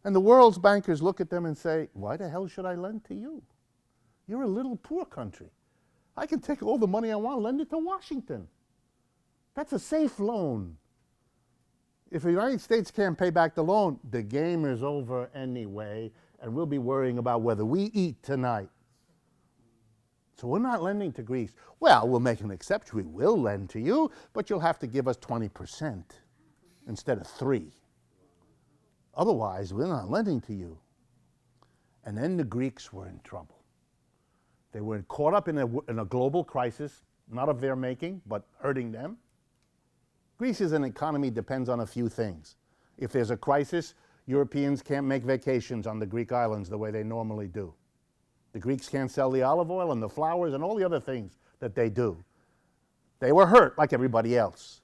Speaker 1: And the world's bankers look at them and say, why the hell should I lend to you? You're a little poor country. I can take all the money I want, lend it to Washington. That's a safe loan. If the United States can't pay back the loan, the game is over anyway, and we'll be worrying about whether we eat tonight. So we're not lending to Greece. Well, we'll make an exception. We will lend to you, but you'll have to give us 20% instead of 3%. Otherwise, we're not lending to you. And then the Greeks were in trouble. They were caught up in a global crisis, not of their making, but hurting them. Greece is an economy that depends on a few things. If there's a crisis, Europeans can't make vacations on the Greek islands the way they normally do. The Greeks can't sell the olive oil and the flowers and all the other things that they do. They were hurt like everybody else.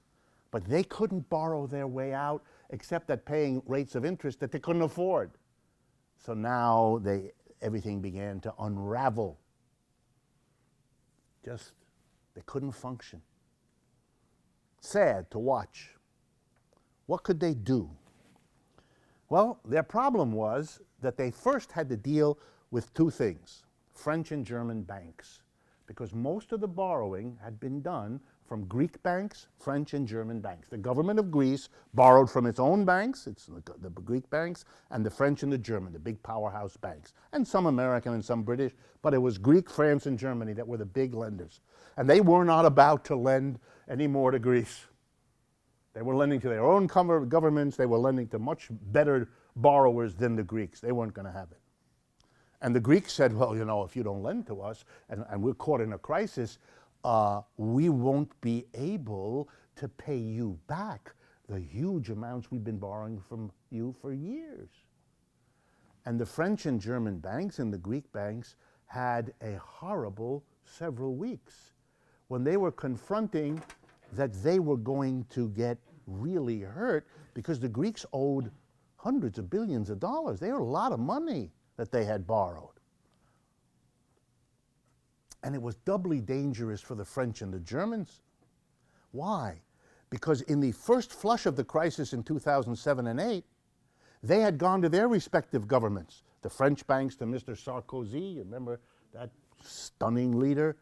Speaker 1: But they couldn't borrow their way out except at paying rates of interest that they couldn't afford. So now everything began to unravel. They couldn't function. Sad to watch. What could they do? Well, their problem was that they first had to deal with two things, French and German banks, because most of the borrowing had been done from Greek banks, French and German banks. The government of Greece borrowed from its own banks, it's the Greek banks, and the French and the German, the big powerhouse banks, and some American and some British, but it was Greek, France, and Germany that were the big lenders. And they were not about to lend any more to Greece. They were lending to their own governments. They were lending to much better borrowers than the Greeks. They weren't going to have it. And the Greeks said, well, if you don't lend to us and we're caught in a crisis, we won't be able to pay you back the huge amounts we've been borrowing from you for years. And the French and German banks and the Greek banks had a horrible several weeks when they were confronting that they were going to get really hurt because the Greeks owed hundreds of billions of dollars. They had a lot of money that they had borrowed. And it was doubly dangerous for the French and the Germans. Why? Because in the first flush of the crisis in 2007 and 8, they had gone to their respective governments. The French banks to Mr. Sarkozy, you remember that stunning leader,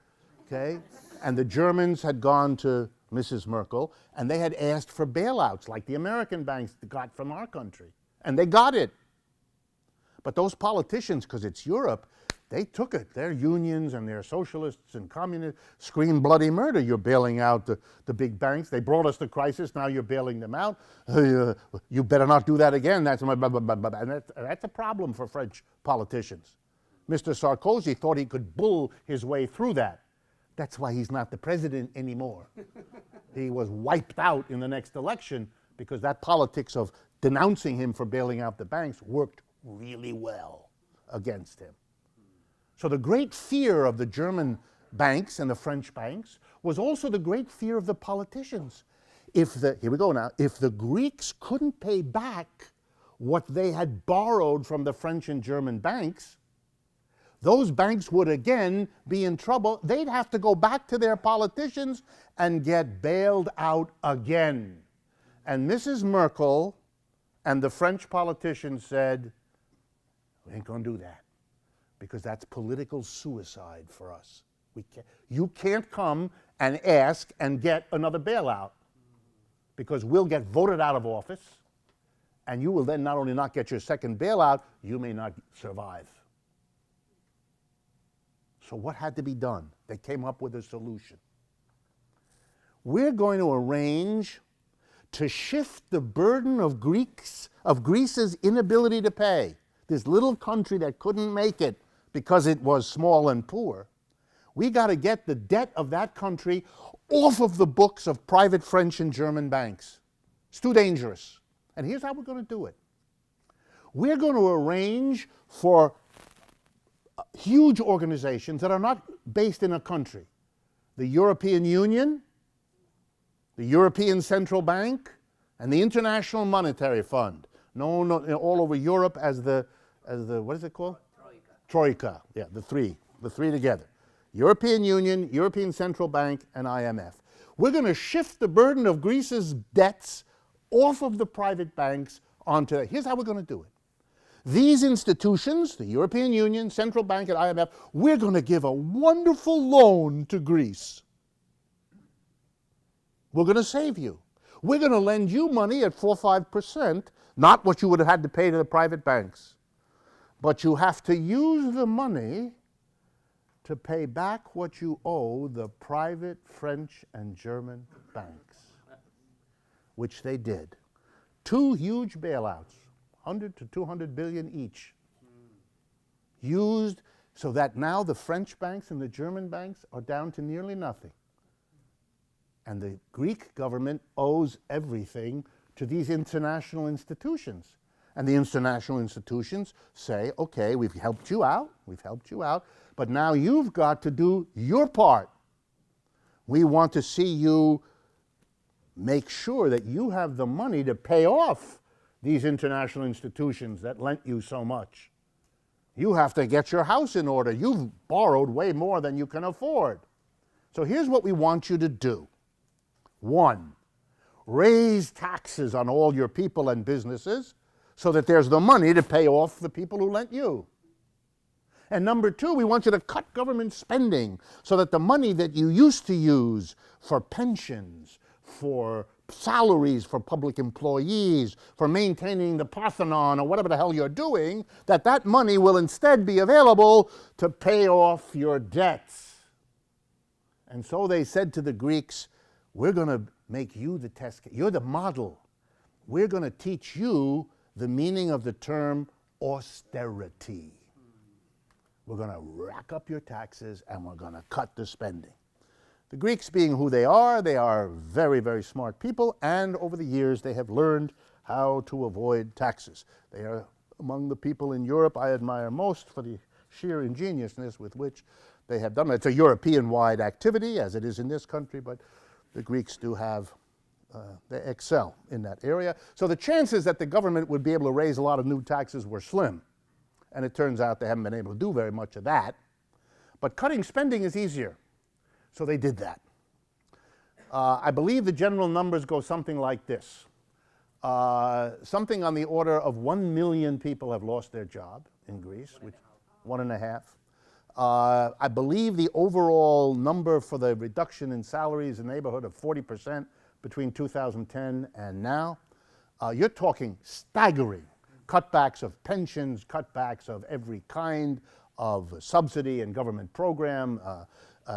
Speaker 1: okay? And the Germans had gone to Mrs. Merkel, and they had asked for bailouts like the American banks got from our country. And they got it. But those politicians, because it's Europe, they took it. Their unions and their socialists and communists screamed bloody murder. You're bailing out the big banks. They brought us the crisis. Now you're bailing them out. You better not do that again. That's my blah, blah, blah, blah. And that's a problem for French politicians. Mr. Sarkozy thought he could bull his way through that. That's why he's not the president anymore. He was wiped out in the next election because that politics of denouncing him for bailing out the banks worked really well against him. So the great fear of the German banks and the French banks was also the great fear of the politicians. Here we go now, if the Greeks couldn't pay back what they had borrowed from the French and German banks, those banks would again be in trouble. They'd have to go back to their politicians and get bailed out again. And Mrs. Merkel and the French politicians said, we ain't gonna do that, because that's political suicide for us. You can't come and ask and get another bailout, because we'll get voted out of office, and you will then not only not get your second bailout, you may not survive. So what had to be done? They came up with a solution. We're going to arrange to shift the burden of Greece's inability to pay, this little country that couldn't make it because it was small and poor. We got to get the debt of that country off of the books of private French and German banks. It's too dangerous. And here's how we're going to do it. We're going to arrange for huge organizations that are not based in a country. The European Union, the European Central Bank, and the International Monetary Fund, known all over Europe as the what is it called? Troika. Yeah, the three together. European Union, European Central Bank, and IMF. We're going to shift the burden of Greece's debts off of the private banks onto, here's how we're going to do it. These institutions, the European Union, Central Bank, and IMF, we're going to give a wonderful loan to Greece. We're going to save you. We're going to lend you money at 4 or 5%, not what you would have had to pay to the private banks. But you have to use the money to pay back what you owe the private French and German banks, which they did. 2 huge bailouts, 100 to 200 billion each, used so that now the French banks and the German banks are down to nearly nothing. And the Greek government owes everything to these international institutions. And the international institutions say, okay, we've helped you out, but now you've got to do your part. We want to see you make sure that you have the money to pay off these international institutions that lent you so much. You have to get your house in order. You've borrowed way more than you can afford. So here's what we want you to do. 1, raise taxes on all your people and businesses so that there's the money to pay off the people who lent you. And number 2, we want you to cut government spending so that the money that you used to use for pensions, for salaries for public employees, for maintaining the Parthenon or whatever the hell you're doing, that money will instead be available to pay off your debts. And so they said to the Greeks, we're going to make you the test case. You're the model. We're going to teach you the meaning of the term austerity. We're going to rack up your taxes and we're going to cut the spending. The Greeks, being who they are very, very smart people, and over the years they have learned how to avoid taxes. They are among the people in Europe I admire most for the sheer ingeniousness with which they have done it. It's a European-wide activity, as it is in this country, but the Greeks do have, they excel in that area. So the chances that the government would be able to raise a lot of new taxes were slim. And it turns out they haven't been able to do very much of that. But cutting spending is easier. So they did that. I believe the general numbers go something like this. Something on the order of 1 million people have lost their job in Greece, which 1.5. I believe the overall number for the reduction in salaries in the neighborhood of 40% between 2010 and now. You're talking staggering cutbacks of pensions, cutbacks of every kind of subsidy and government program.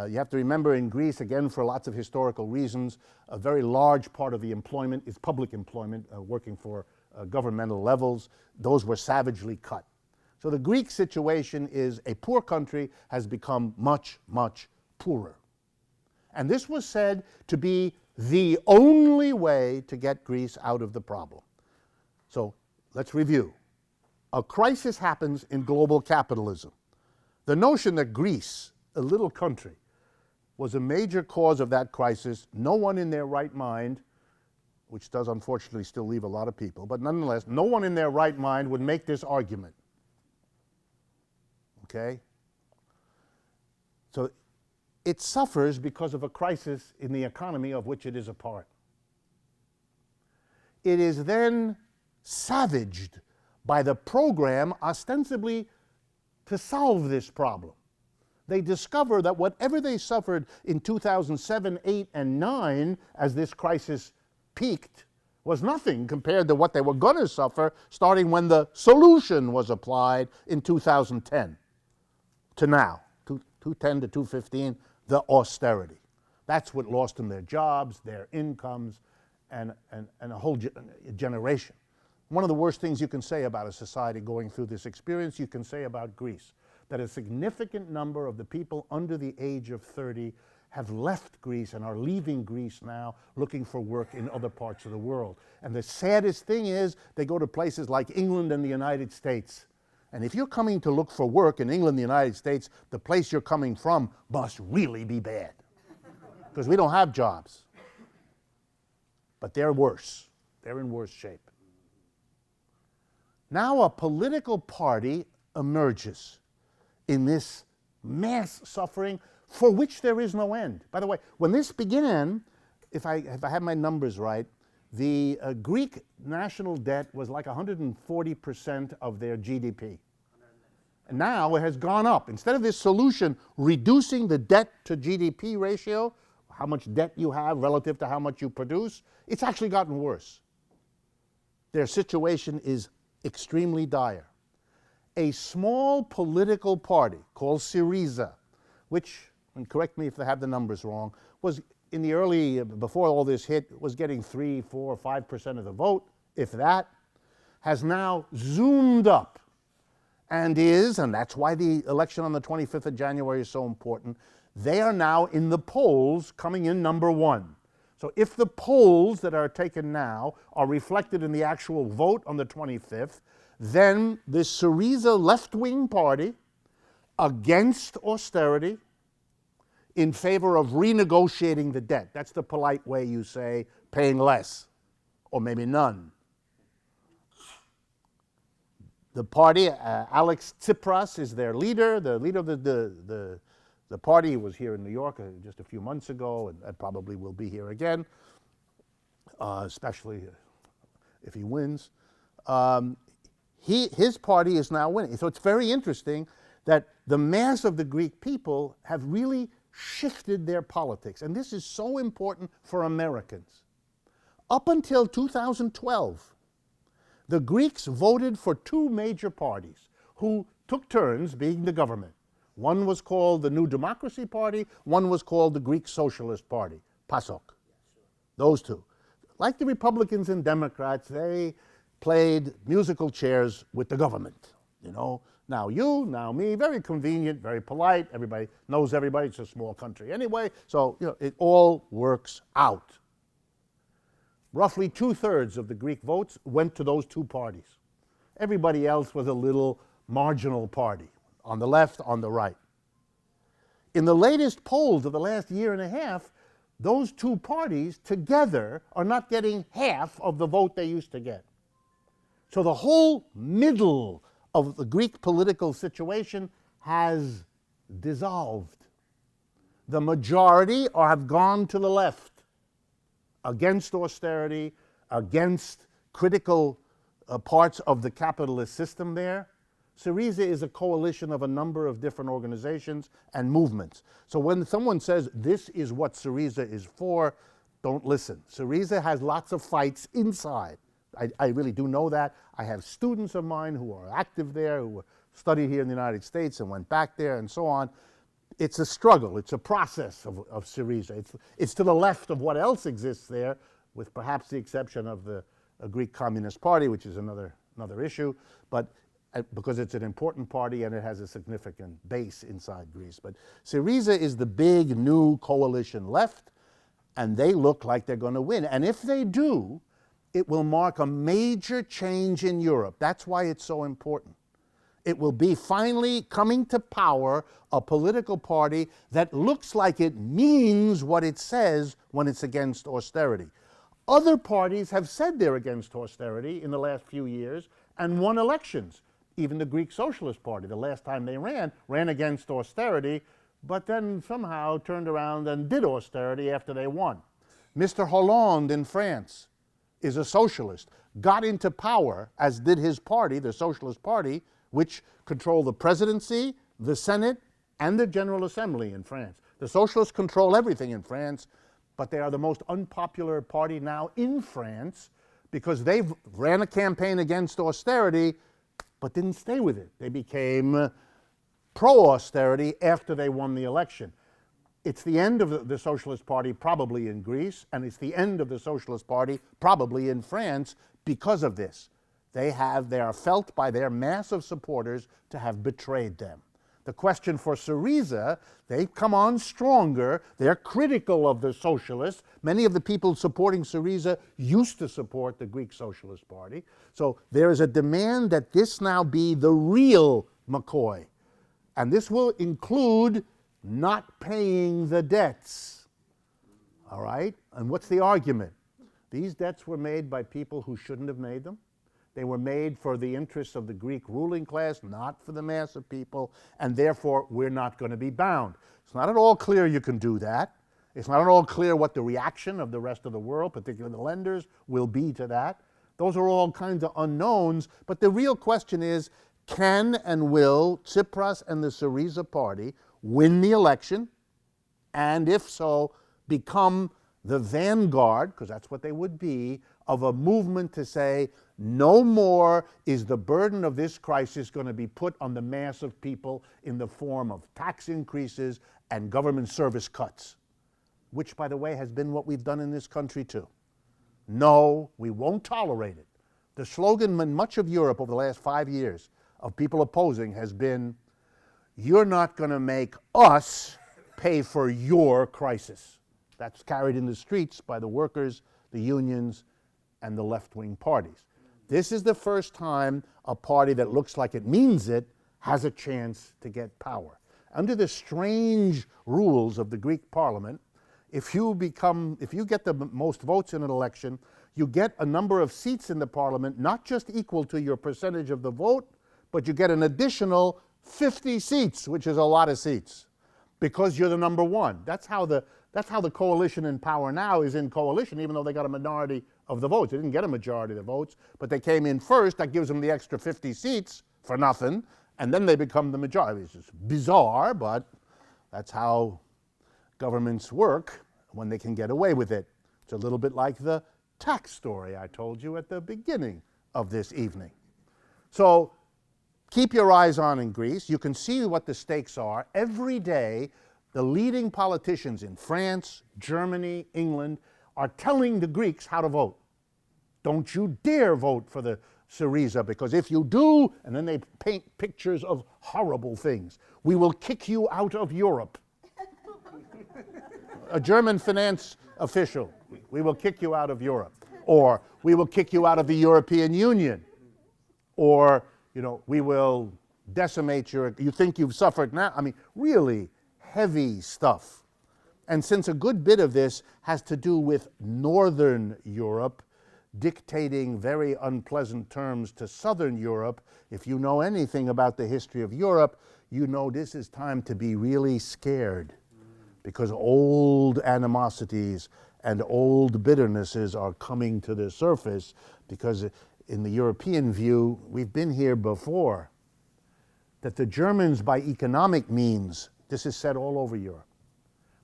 Speaker 1: You have to remember in Greece, again, for lots of historical reasons, a very large part of the employment is public employment, working for governmental levels. Those were savagely cut. So the Greek situation is a poor country has become much, much poorer. And this was said to be the only way to get Greece out of the problem. So let's review. A crisis happens in global capitalism. The notion that Greece, a little country, was a major cause of that crisis, no one in their right mind, which does unfortunately still leave a lot of people, but nonetheless, no one in their right mind would make this argument. Okay? So it suffers because of a crisis in the economy of which it is a part. It is then savaged by the program ostensibly to solve this problem. They discover that whatever they suffered in 2007, 8, and 9 as this crisis peaked was nothing compared to what they were going to suffer starting when the solution was applied in 2010 to now, 2010 to 2015, the austerity. That's what lost them their jobs, their incomes, and a whole generation. One of the worst things you can say about a society going through this experience, you can say about Greece, that a significant number of the people under the age of 30 have left Greece and are leaving Greece now looking for work in other parts of the world. And the saddest thing is they go to places like England and the United States. And if you're coming to look for work in England and the United States, the place you're coming from must really be bad. Because we don't have jobs. But they're worse. They're in worse shape. Now a political party emerges in this mass suffering for which there is no end. By the way, when this began, if I have my numbers right, the Greek national debt was like 140% of their GDP. And now it has gone up. Instead of this solution reducing the debt to GDP ratio, how much debt you have relative to how much you produce, it's actually gotten worse. Their situation is extremely dire. A small political party called Syriza, which, and correct me if I have the numbers wrong, was in the early, before all this hit, was getting 3, 4, 5% of the vote, if that, has now zoomed up and is, and that's why the election on the 25th of January is so important, they are now in the polls coming in number 1. So if the polls that are taken now are reflected in the actual vote on the 25th, then this Syriza left-wing party against austerity in favor of renegotiating the debt. That's the polite way you say paying less, or maybe none. The party, Alex Tsipras is their leader. The leader of the party was here in New York just a few months ago, and probably will be here again, especially if he wins. His party is now winning. So it's very interesting that the mass of the Greek people have really shifted their politics. And this is so important for Americans. Up until 2012, the Greeks voted for 2 major parties who took turns being the government. One was called the New Democracy Party, one was called the Greek Socialist Party, PASOK. Those 2. Like the Republicans and Democrats, they played musical chairs with the government. You know, now you, now me, very convenient, very polite, everybody knows everybody, it's a small country anyway, so you know, it all works out. Roughly 2/3 of the Greek votes went to those 2 parties. Everybody else was a little marginal party, on the left, on the right. In the latest polls of the last year and a half, those 2 parties together are not getting half of the vote they used to get. So the whole middle of the Greek political situation has dissolved. The majority have gone to the left, against austerity, against critical parts of the capitalist system there. Syriza is a coalition of a number of different organizations and movements. So when someone says this is what Syriza is for, don't listen. Syriza has lots of fights inside I really do know that. I have students of mine who are active there, who studied here in the United States and went back there and so on. It's a struggle. It's a process of Syriza. It's to the left of what else exists there, with perhaps the exception of the Greek Communist Party, which is another issue, but because it's an important party and it has a significant base inside Greece. But Syriza is the big new coalition left, and they look like they're going to win. And if they do, it will mark a major change in Europe. That's why it's so important. It will be finally coming to power a political party that looks like it means what it says when it's against austerity. Other parties have said they're against austerity in the last few years and won elections. Even the Greek Socialist Party, the last time they ran against austerity, but then somehow turned around and did austerity after they won. Mr. Hollande in France is a socialist, got into power, as did his party, the Socialist Party, which control the presidency, the Senate, and the General Assembly in France. The socialists control everything in France, but they are the most unpopular party now in France because they've ran a campaign against austerity, but didn't stay with it. They became pro-austerity after they won the election. It's the end of the Socialist Party probably in Greece, and it's the end of the Socialist Party probably in France because of this. They are felt by their mass of supporters to have betrayed them. The question for Syriza, they've come on stronger. They're critical of the socialists. Many of the people supporting Syriza used to support the Greek Socialist Party. So there is a demand that this now be the real McCoy. And this will include not paying the debts. All right? And what's the argument? These debts were made by people who shouldn't have made them. They were made for the interests of the Greek ruling class, not for the mass of people, and therefore we're not going to be bound. It's not at all clear you can do that. It's not at all clear what the reaction of the rest of the world, particularly the lenders, will be to that. Those are all kinds of unknowns, but the real question is, can and will Tsipras and the Syriza party win the election, and if so, become the vanguard, because that's what they would be, of a movement to say, no more is the burden of this crisis going to be put on the mass of people in the form of tax increases and government service cuts, which, by the way, has been what we've done in this country too. No, we won't tolerate it. The slogan in much of Europe over the last 5 years of people opposing has been, you're not going to make us pay for your crisis. That's carried in the streets by the workers, the unions, and the left-wing parties. This is the first time a party that looks like it means it has a chance to get power. Under the strange rules of the Greek parliament, if you get the most votes in an election, you get a number of seats in the parliament not just equal to your percentage of the vote, but you get an additional 50 seats, which is a lot of seats, because you're the number one. That's how the coalition in power now is in coalition, even though they got a minority of the votes. They didn't get a majority of the votes, but they came in first. That gives them the extra 50 seats for nothing, and then they become the majority. It's just bizarre, but that's how governments work when they can get away with it. It's a little bit like the tax story I told you at the beginning of this evening. So keep your eyes on in Greece. You can see what the stakes are. Every day, the leading politicians in France, Germany, England are telling the Greeks how to vote. Don't you dare vote for the Syriza, because if you do, and then they paint pictures of horrible things, we will kick you out of Europe. A German finance official, we will kick you out of Europe. Or we will kick you out of the European Union. Or, we will decimate you think you've suffered now. I mean, really heavy stuff. And since a good bit of this has to do with Northern Europe dictating very unpleasant terms to Southern Europe, if you know anything about the history of Europe, you know this is time to be really scared, because old animosities and old bitternesses are coming to the surface, because in the European view, we've been here before, that the Germans by economic means, this is said all over Europe,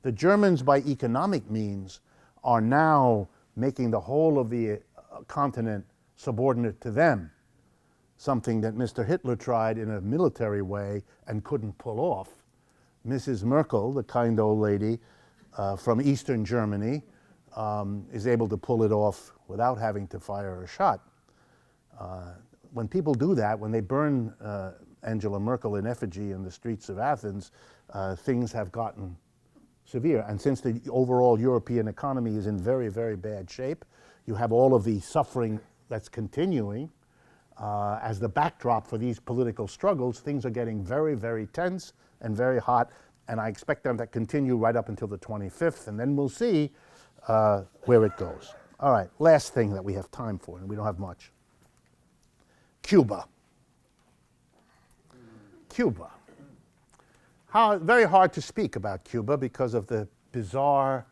Speaker 1: the Germans by economic means are now making the whole of the continent subordinate to them, something that Mr. Hitler tried in a military way and couldn't pull off. Mrs. Merkel, the kind old lady from Eastern Germany, is able to pull it off without having to fire a shot. When people do that, when they burn Angela Merkel in effigy in the streets of Athens, things have gotten severe. And since the overall European economy is in very, very bad shape, you have all of the suffering that's continuing. As the backdrop for these political struggles, things are getting very, very tense and very hot, and I expect them to continue right up until the 25th, and then we'll see where it goes. All right, last thing that we have time for, and we don't have much. Cuba. Cuba. Very hard to speak about Cuba because of the bizarre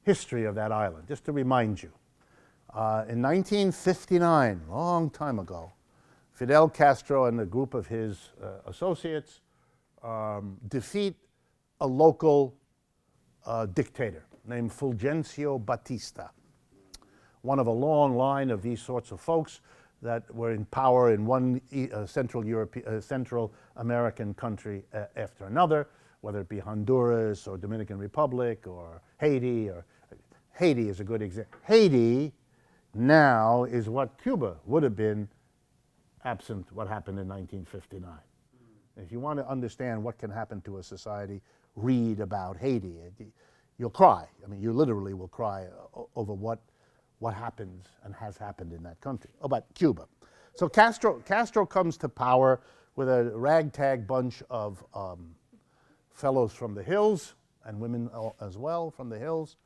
Speaker 1: history of that island. Just to remind you, in 1959, long time ago, Fidel Castro and a group of his associates defeat a local dictator named Fulgencio Batista, one of a long line of these sorts of folks that were in power in one Central American country after another, whether it be Honduras or Dominican Republic or Haiti. Haiti is a good example. Haiti now is what Cuba would have been absent what happened in 1959. If you want to understand what can happen to a society, read about Haiti. You'll cry. I mean, you literally will cry over what happens and has happened in that country. About Cuba. So Castro comes to power with a ragtag bunch of fellows from the hills, and women as well from the hills,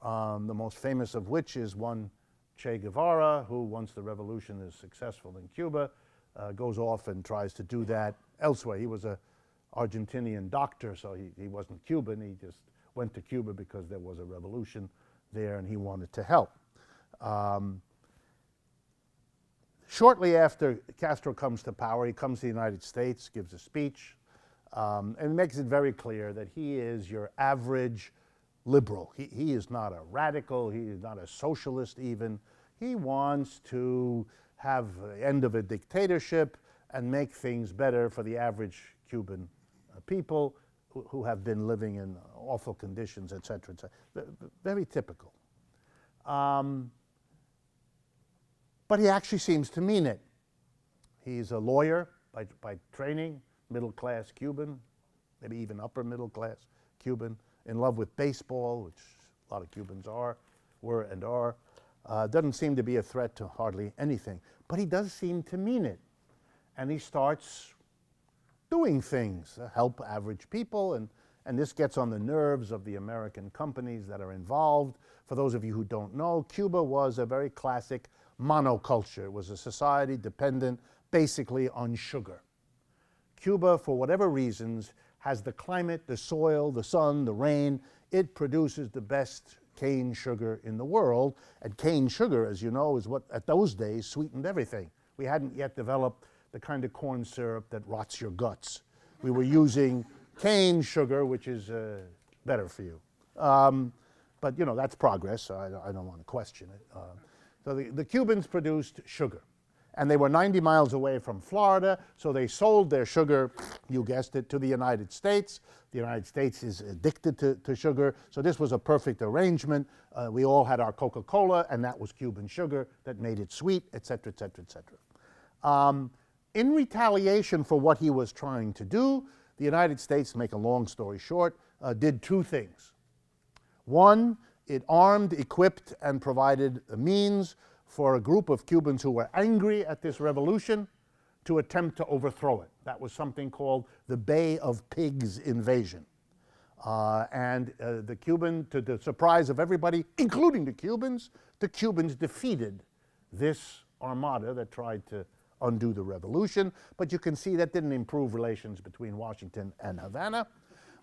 Speaker 1: the most famous of which is one Che Guevara, who, once the revolution is successful in Cuba, goes off and tries to do that elsewhere. He was an Argentinian doctor, so he wasn't Cuban. He just went to Cuba because there was a revolution there and he wanted to help. Shortly after Castro comes to power, he comes to the United States, gives a speech, and makes it very clear that he is your average liberal. He is not a radical, he is not a socialist even. He wants to have the end of a dictatorship and make things better for the average Cuban people who have been living in awful conditions, et cetera, et cetera. Very typical. But he actually seems to mean it. He's a lawyer by training, middle-class Cuban, maybe even upper-middle-class Cuban, in love with baseball, which a lot of Cubans were and are. Doesn't seem to be a threat to hardly anything. But he does seem to mean it. And he starts doing things to help average people, and this gets on the nerves of the American companies that are involved. For those of you who don't know, Cuba was a very classic monoculture. It was a society dependent basically on sugar. Cuba, for whatever reasons, has the climate, the soil, the sun, the rain. It produces the best cane sugar in the world, and cane sugar, as you know, is what at those days sweetened everything. We hadn't yet developed the kind of corn syrup that rots your guts. We were using cane sugar, which is better for you. But you know, that's progress, so I don't want to question it. So the Cubans produced sugar, and they were 90 miles away from Florida, so they sold their sugar, you guessed it, to the United States. The United States is addicted to sugar, so this was a perfect arrangement. We all had our Coca-Cola, and that was Cuban sugar that made it sweet, et cetera, et cetera, et cetera. In retaliation for what he was trying to do, the United States, to make a long story short, did two things. One, it armed, equipped, and provided a means for a group of Cubans who were angry at this revolution to attempt to overthrow it. That was something called the Bay of Pigs invasion. To the surprise of everybody, including the Cubans defeated this armada that tried to undo the revolution. But you can see that didn't improve relations between Washington and Havana.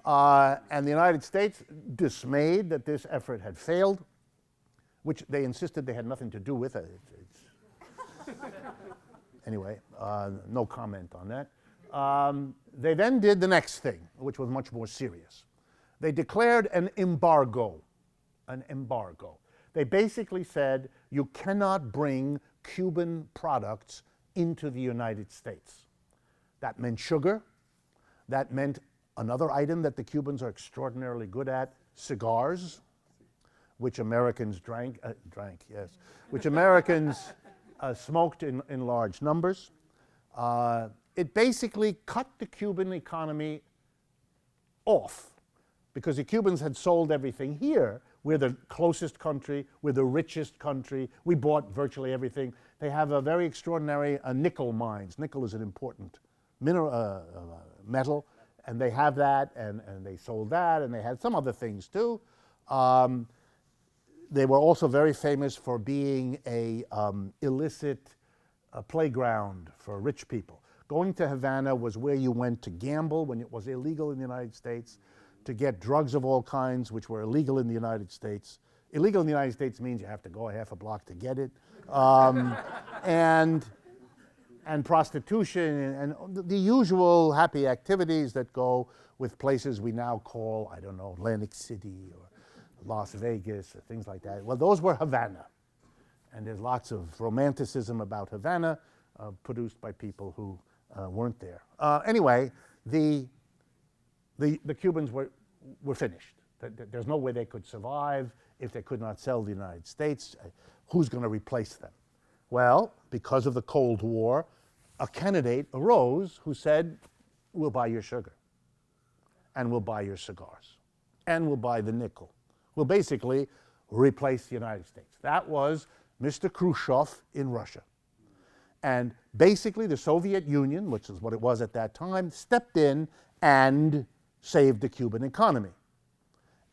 Speaker 1: And the United States, dismayed that this effort had failed, which they insisted they had nothing to do with it. Anyway, no comment on that. They then did the next thing, which was much more serious. They declared an embargo. They basically said, you cannot bring Cuban products into the United States. That meant sugar. That meant another item that the Cubans are extraordinarily good at, cigars, which Americans which Americans smoked in large numbers. It basically cut the Cuban economy off because the Cubans had sold everything here. We're the closest country, we're the richest country, we bought virtually everything. They have a very extraordinary nickel mines. Nickel is an important metal, and they have that, and they sold that, and they had some other things too. They were also very famous for being a illicit playground for rich people. Going to Havana was where you went to gamble when it was illegal in the United States, to get drugs of all kinds, which were illegal in the United States. Illegal in the United States means you have to go a half a block to get it. And prostitution and the usual happy activities that go with places we now call, I don't know, Atlantic City or Las Vegas or things like that. Well, those were Havana. And there's lots of romanticism about Havana produced by people who weren't there. Anyway, the Cubans were finished. There's no way they could survive if they could not sell the United States. Who's going to replace them? Well, because of the Cold War, a candidate arose who said, we'll buy your sugar, and we'll buy your cigars, and we'll buy the nickel. We'll basically replace the United States. That was Mr. Khrushchev in Russia. And basically the Soviet Union, which is what it was at that time, stepped in and saved the Cuban economy.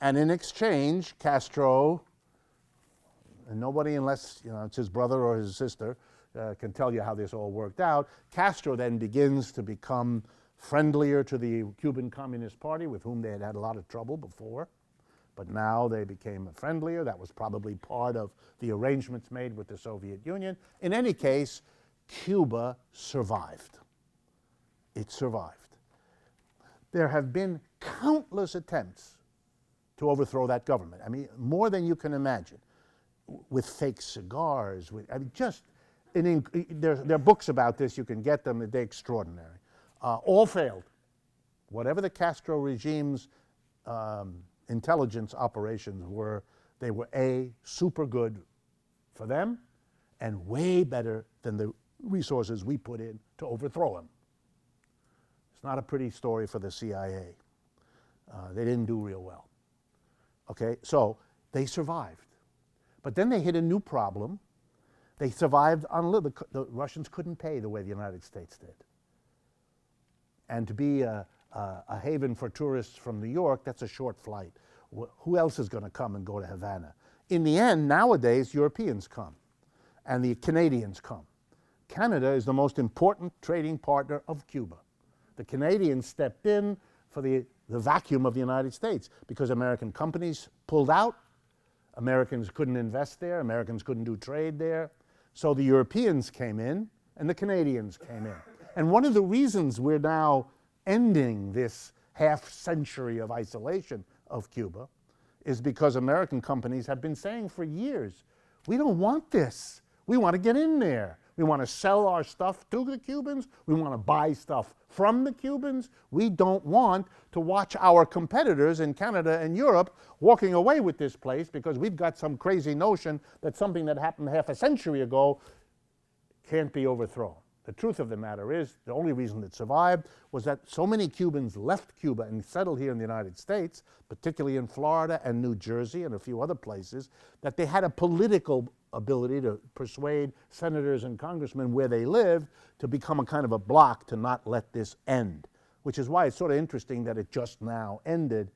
Speaker 1: And in exchange, Castro, and nobody unless it's his brother or his sister can tell you how this all worked out, Castro then begins to become friendlier to the Cuban Communist Party, with whom they had had a lot of trouble before. But now they became friendlier. That was probably part of the arrangements made with the Soviet Union. In any case, Cuba survived. It survived. There have been countless attempts to overthrow that government. I mean, more than you can imagine, with fake cigars. There are books about this. You can get them. They're extraordinary. All failed. Whatever the Castro regime's intelligence operations were, they were super good for them, and way better than the resources we put in to overthrow them. It's not a pretty story for the CIA. They didn't do real well. Okay, so they survived. But then they hit a new problem. They survived on the Russians couldn't pay the way the United States did. And to be a haven for tourists from New York, that's a short flight. Who else is going to come and go to Havana? In the end, nowadays, Europeans come, and the Canadians come. Canada is the most important trading partner of Cuba. The Canadians stepped in for the vacuum of the United States because American companies pulled out. Americans couldn't invest there. Americans couldn't do trade there. So the Europeans came in, and the Canadians came in. And one of the reasons we're now ending this half century of isolation of Cuba is because American companies have been saying for years, we don't want this. We want to get in there. We want to sell our stuff to the Cubans. We want to buy stuff from the Cubans. We don't want to watch our competitors in Canada and Europe walking away with this place because we've got some crazy notion that something that happened half a century ago can't be overthrown. The truth of the matter is, the only reason it survived was that so many Cubans left Cuba and settled here in the United States, particularly in Florida and New Jersey and a few other places, that they had a political ability to persuade senators and congressmen where they lived to become a kind of a block to not let this end, which is why it's sort of interesting that it just now ended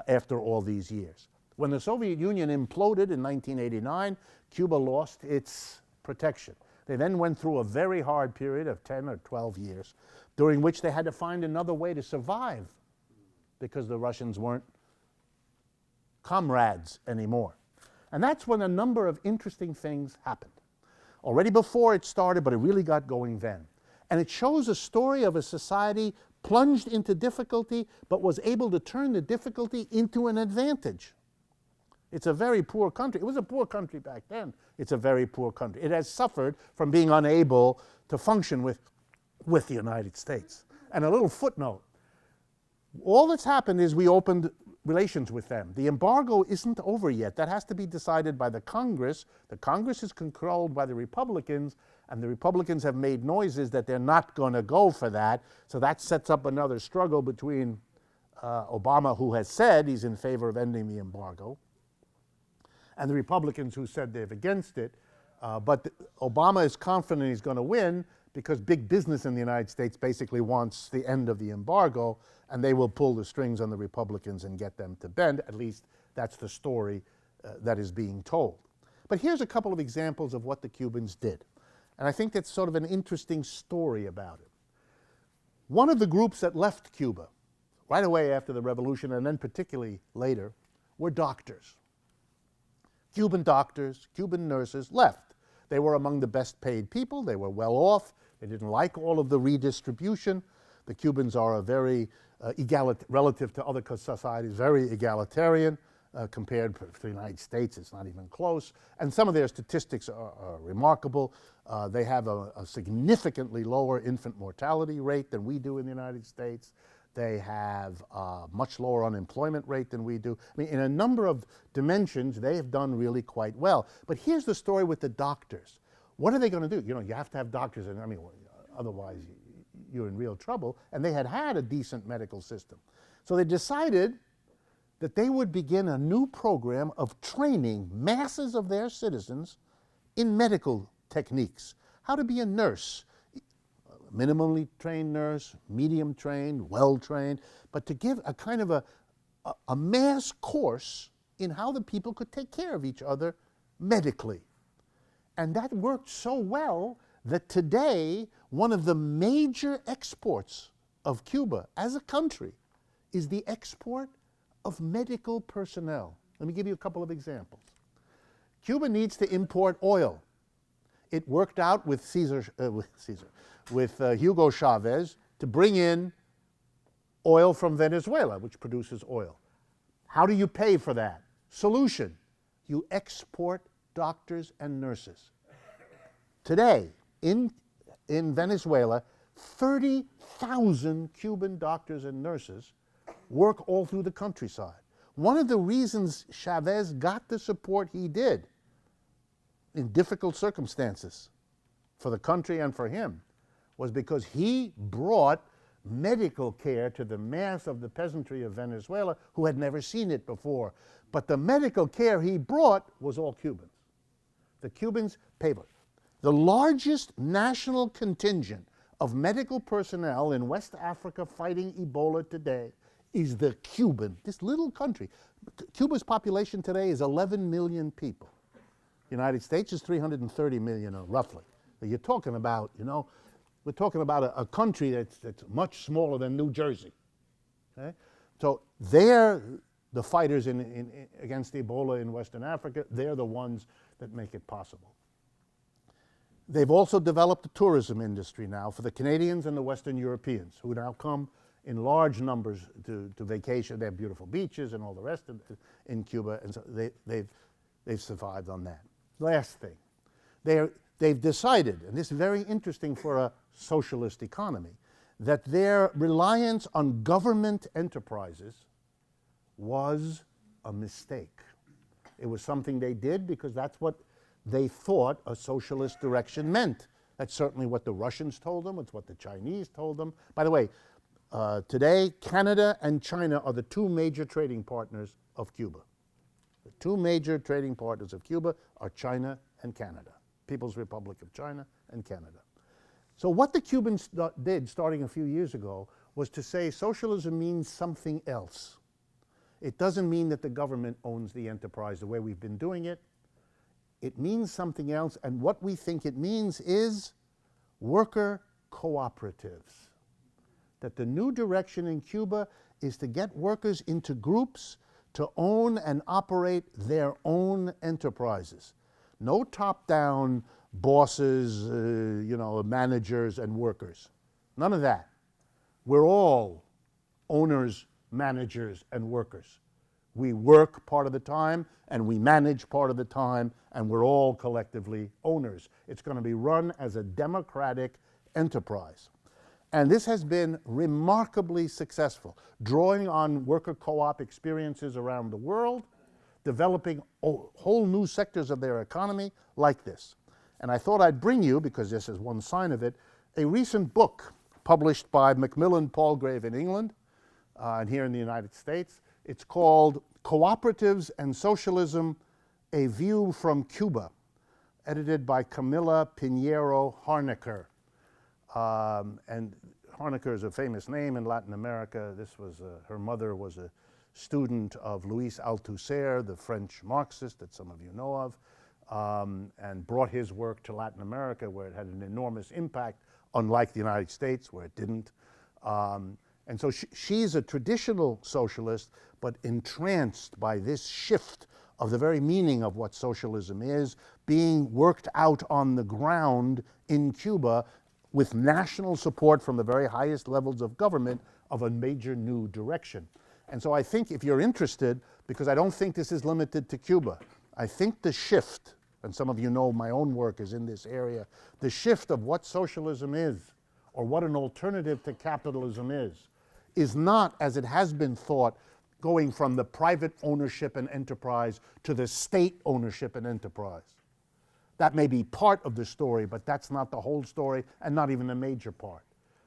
Speaker 1: after all these years. When the Soviet Union imploded in 1989, Cuba lost its protection. They then went through a very hard period of 10 or 12 years, during which they had to find another way to survive because the Russians weren't comrades anymore. And that's when a number of interesting things happened. Already before it started, but it really got going then. And it shows a story of a society plunged into difficulty, but was able to turn the difficulty into an advantage. It's a very poor country. It was a poor country back then. It's a very poor country. It has suffered from being unable to function with the United States. And a little footnote. All that's happened is we opened relations with them. The embargo isn't over yet. That has to be decided by the Congress. The Congress is controlled by the Republicans, and the Republicans have made noises that they're not going to go for that. So that sets up another struggle between Obama, who has said he's in favor of ending the embargo, and the Republicans who said they're against it. But Obama is confident he's going to win because big business in the United States basically wants the end of the embargo, and they will pull the strings on the Republicans and get them to bend. At least that's the story that is being told. But here's a couple of examples of what the Cubans did. And I think that's sort of an interesting story about it. One of the groups that left Cuba right away after the revolution, and then particularly later, were doctors. Cuban doctors, Cuban nurses left. They were among the best paid people. They were well off. They didn't like all of the redistribution. The Cubans are a very relative to other societies, very egalitarian compared to the United States. It's not even close. And some of their statistics are remarkable. They have a significantly lower infant mortality rate than we do in the United States. They have a much lower unemployment rate than we do. I mean, in a number of dimensions, they have done really quite well. But here's the story with the doctors. What are they going to do? You know, you have to have doctors, and I mean, otherwise you're in real trouble. And they had a decent medical system. So they decided that they would begin a new program of training masses of their citizens in medical techniques. How to be a nurse, minimally trained nurse, medium trained, well trained, but to give a kind of a mass course in how the people could take care of each other medically. And that worked so well that today one of the major exports of Cuba as a country is the export of medical personnel. Let me give you a couple of examples. Cuba needs to import oil. It worked out with Hugo Chavez to bring in oil from Venezuela, which produces oil. How do you pay for that? Solution: you export doctors and nurses. Today, in Venezuela, 30,000 Cuban doctors and nurses work all through the countryside. One of the reasons Chavez got the support he did in difficult circumstances for the country and for him was because he brought medical care to the mass of the peasantry of Venezuela who had never seen it before. But the medical care he brought was all Cubans. The Cubans paid for it. The largest national contingent of medical personnel in West Africa fighting Ebola today is the Cuban, this little country. Cuba's population today is 11 million people. The United States is 330 million, roughly. So you're talking about, we're talking about a country that's much smaller than New Jersey. Okay? So they're the fighters against Ebola in Western Africa. They're the ones that make it possible. They've also developed a tourism industry now for the Canadians and the Western Europeans who now come in large numbers to vacation. They have beautiful beaches and all the rest in Cuba, and so they've survived on that. Last thing, they've decided, and this is very interesting for a socialist economy, that their reliance on government enterprises was a mistake. It was something they did because that's what they thought a socialist direction meant. That's certainly what the Russians told them. It's what the Chinese told them. By the way, today, Canada and China are the two major trading partners of Cuba. The two major trading partners of Cuba are China and Canada, People's Republic of China and Canada. So what the Cubans did starting a few years ago was to say socialism means something else. It doesn't mean that the government owns the enterprise the way we've been doing it. It means something else, and what we think it means is worker cooperatives. That the new direction in Cuba is to get workers into groups to own and operate their own enterprises. No top-down bosses, managers and workers. None of that. We're all owners, managers, and workers. We work part of the time, and we manage part of the time, and we're all collectively owners. It's going to be run as a democratic enterprise. And this has been remarkably successful, drawing on worker co-op experiences around the world, developing whole new sectors of their economy like this. And I thought I'd bring you, because this is one sign of it, a recent book published by Macmillan Palgrave in England and here in the United States. It's called Cooperatives and Socialism, A View from Cuba, edited by Camila Pinheiro Harnacker. And Harnacker is a famous name in Latin America. This was, her mother was a student of Luis Althusser, the French Marxist that some of you know of, and brought his work to Latin America, where it had an enormous impact, unlike the United States, where it didn't. And so she's a traditional socialist, but entranced by this shift of the very meaning of what socialism is, being worked out on the ground in Cuba with national support from the very highest levels of government of a major new direction. And so I think if you're interested, because I don't think this is limited to Cuba, I think the shift, and some of you know my own work is in this area, the shift of what socialism is, or what an alternative to capitalism is not, as it has been thought, going from the private ownership and enterprise to the state ownership and enterprise. That may be part of the story, but that's not the whole story, and not even the major part.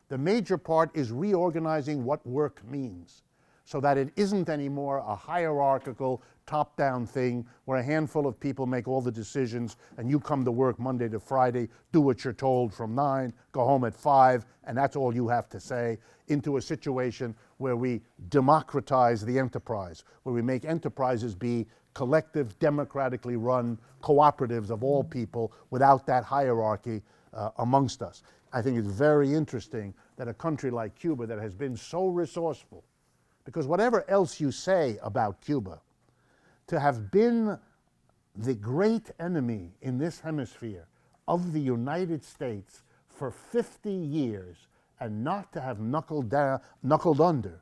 Speaker 1: The major part is reorganizing what work means, so that it isn't anymore a hierarchical, top-down thing where a handful of people make all the decisions and you come to work Monday to Friday, do what you're told from 9, go home at 5, and that's all you have to say, into a situation where we democratize the enterprise, where we make enterprises be collective, democratically run cooperatives of all people without that hierarchy amongst us. I think it's very interesting that a country like Cuba that has been so resourceful, because whatever else you say about Cuba, to have been the great enemy in this hemisphere of the United States for 50 years and not to have knuckled under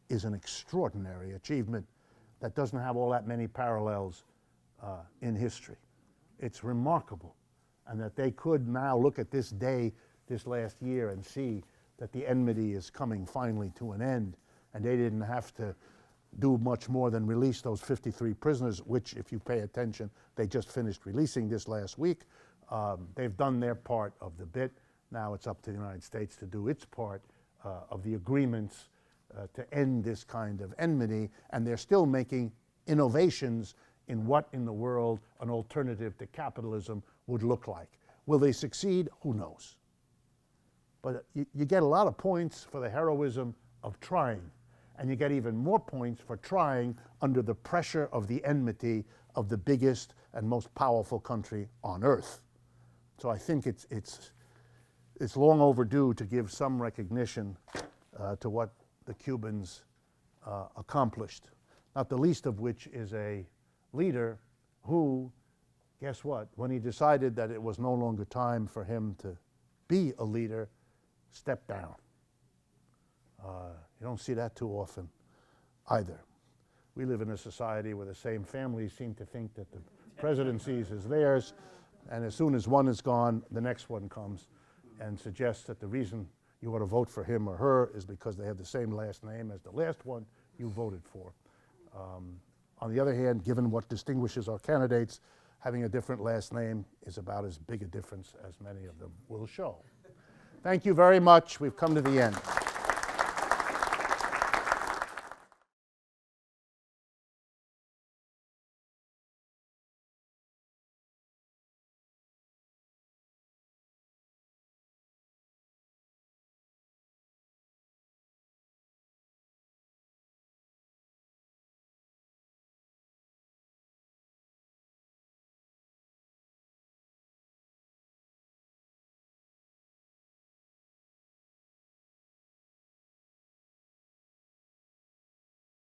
Speaker 1: is an extraordinary achievement that doesn't have all that many parallels in history. It's remarkable, and that they could now look at this day, this last year, and see that the enmity is coming finally to an end, and they didn't have to do much more than release those 53 prisoners, which, if you pay attention, they just finished releasing this last week. They've done their part of the bit. Now it's up to the United States to do its part of the agreements to end this kind of enmity, and they're still making innovations in what in the world an alternative to capitalism would look like. Will they succeed? Who knows? But you get a lot of points for the heroism of trying, and you get even more points for trying under the pressure of the enmity of the biggest and most powerful country on earth. So I think it's long overdue to give some recognition to what the Cubans accomplished, not the least of which is a leader who, guess what, when he decided that it was no longer time for him to be a leader, stepped down. You don't see that too often either. We live in a society where the same families seem to think that the presidencies is theirs, and as soon as one is gone, the next one comes and suggests that the reason you ought to vote for him or her is because they have the same last name as the last one you voted for. On the other hand, given what distinguishes our candidates, having a different last name is about as big a difference as many of them will show. Thank you very much. We've come to the end.